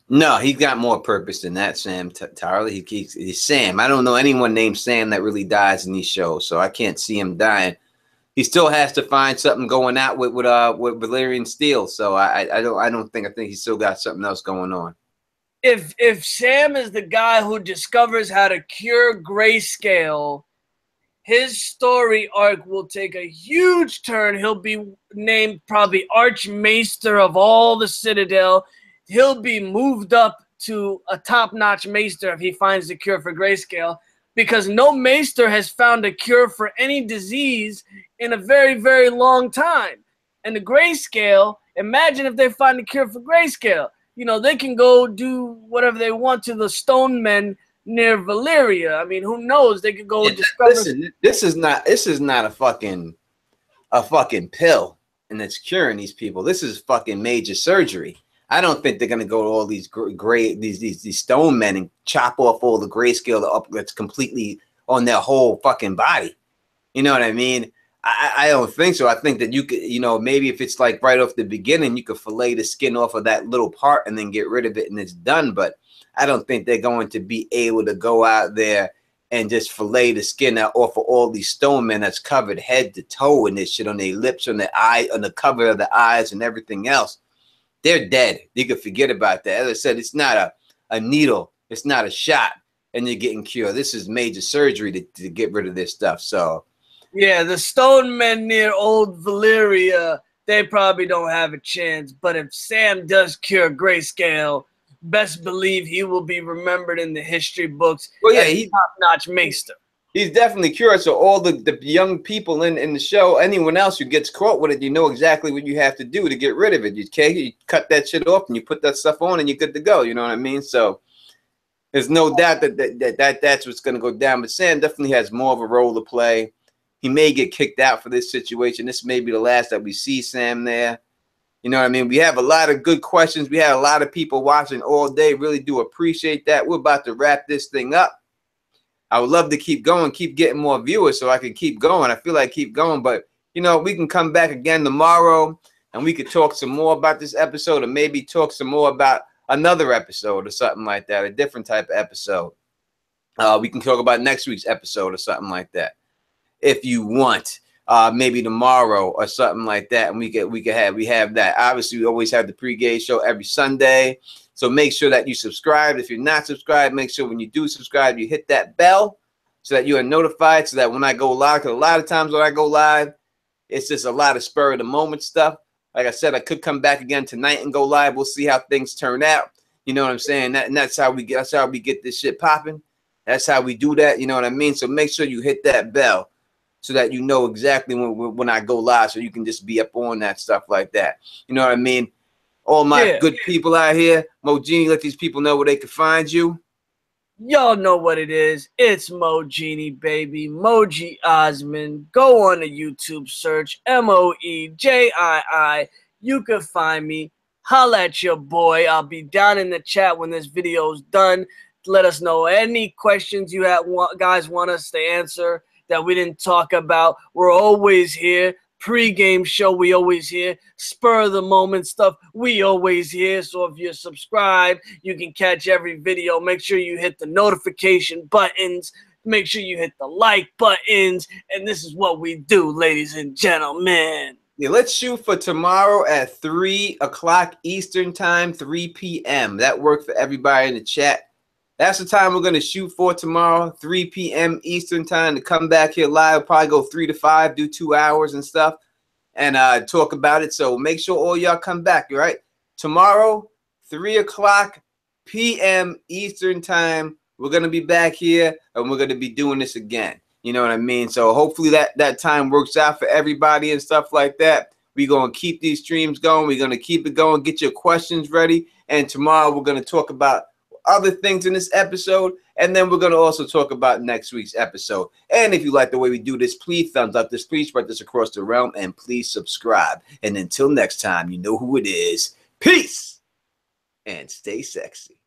No, he's got more purpose than that, Sam Tarly. He's Sam. I don't know anyone named Sam that really dies in these shows, so I can't see him dying. He still has to find something going out with Valyrian steel, so I think he's still got something else going on. If Sam is the guy who discovers how to cure grayscale, his story arc will take a huge turn. He'll be named probably Archmaester of all the Citadel. He'll be moved up to a top-notch maester if he finds the cure for grayscale, because no maester has found a cure for any disease in a very, very long time. And the grayscale, imagine if they find a cure for grayscale. You know, they can go do whatever they want to the stone men near Valyria. I mean, who knows? They could go discover. Listen, this is not a fucking pill and it's curing these people. This is fucking major surgery. I don't think they're gonna go to all these these stone men and chop off all the grayscale up that's completely on their whole fucking body. You know what I mean? I don't think so. I think that you could, you know, maybe if it's like right off the beginning, you could fillet the skin off of that little part and then get rid of it and it's done. But I don't think they're going to be able to go out there and just fillet the skin out off of all these stone men that's covered head to toe and this shit on their lips, on their eye, on the cover of the eyes and everything else. They're dead. You can forget about that. As I said, it's not a needle. It's not a shot and you're getting cured. This is major surgery to get rid of this stuff. So yeah, the stone men near old Valyria, they probably don't have a chance. But if Sam does cure grayscale, best believe he will be remembered in the history books. Well, yeah, he's top-notch maester. He's definitely cured. So all the young people in the show, anyone else who gets caught with it, you know exactly what you have to do to get rid of it. You cut that shit off and you put that stuff on and you're good to go. You know what I mean? So there's no doubt that's what's going to go down. But Sam definitely has more of a role to play. He may get kicked out for this situation. This may be the last that we see Sam there. You know what I mean? We have a lot of good questions. We had a lot of people watching all day. Really do appreciate that. We're about to wrap this thing up. I would love to keep going, keep getting more viewers so I can keep going. I feel like keep going. But, you know, we can come back again tomorrow and we could talk some more about this episode or maybe talk some more about another episode or something like that, a different type of episode. We can talk about next week's episode or something like that. If you want, maybe tomorrow or something like that, and we have that. Obviously, we always have the pregame show every Sunday, so make sure that you subscribe. If you're not subscribed, make sure when you do subscribe, you hit that bell so that you are notified. So that when I go live, because a lot of times when I go live, it's just a lot of spur of the moment stuff. Like I said, I could come back again tonight and go live. We'll see how things turn out. You know what I'm saying? That's how we get this shit popping. That's how we do that. You know what I mean? So make sure you hit that bell, so that you know exactly when I go live, so you can just be up on that stuff like that. You know what I mean? All my good people out here, Mo Genie, let these people know where they can find you. Y'all know what it is. It's Mo Genie, baby. Moji Osmond. Go on the YouTube search, MOEJII. You can find me. Holla at your boy. I'll be down in the chat when this video's done. Let us know any questions you guys want us to answer that we didn't talk about. We're always here. Pre-game show, we always here. Spur of the moment stuff, we always here. So if you're subscribed, you can catch every video. Make sure you hit the notification buttons. Make sure you hit the like buttons. And this is what we do, ladies and gentlemen. Yeah, let's shoot for tomorrow at 3 o'clock Eastern time, 3 p.m. That worked for everybody in the chat. That's the time we're going to shoot for tomorrow, 3 p.m. Eastern time, to come back here live. We'll probably go 3 to 5, do 2 hours and stuff, and talk about it. So make sure all y'all come back, all right? Tomorrow, 3 o'clock p.m. Eastern time, we're going to be back here, and we're going to be doing this again. You know what I mean? So hopefully that time works out for everybody and stuff like that. We're going to keep these streams going. We're going to keep it going. Get your questions ready. And tomorrow we're going to talk about other things in this episode, and then we're going to also talk about next week's episode. And if you like the way we do this, please thumbs up this, please spread this across the realm, and please subscribe. And until next time, you know who it is. Peace and stay sexy.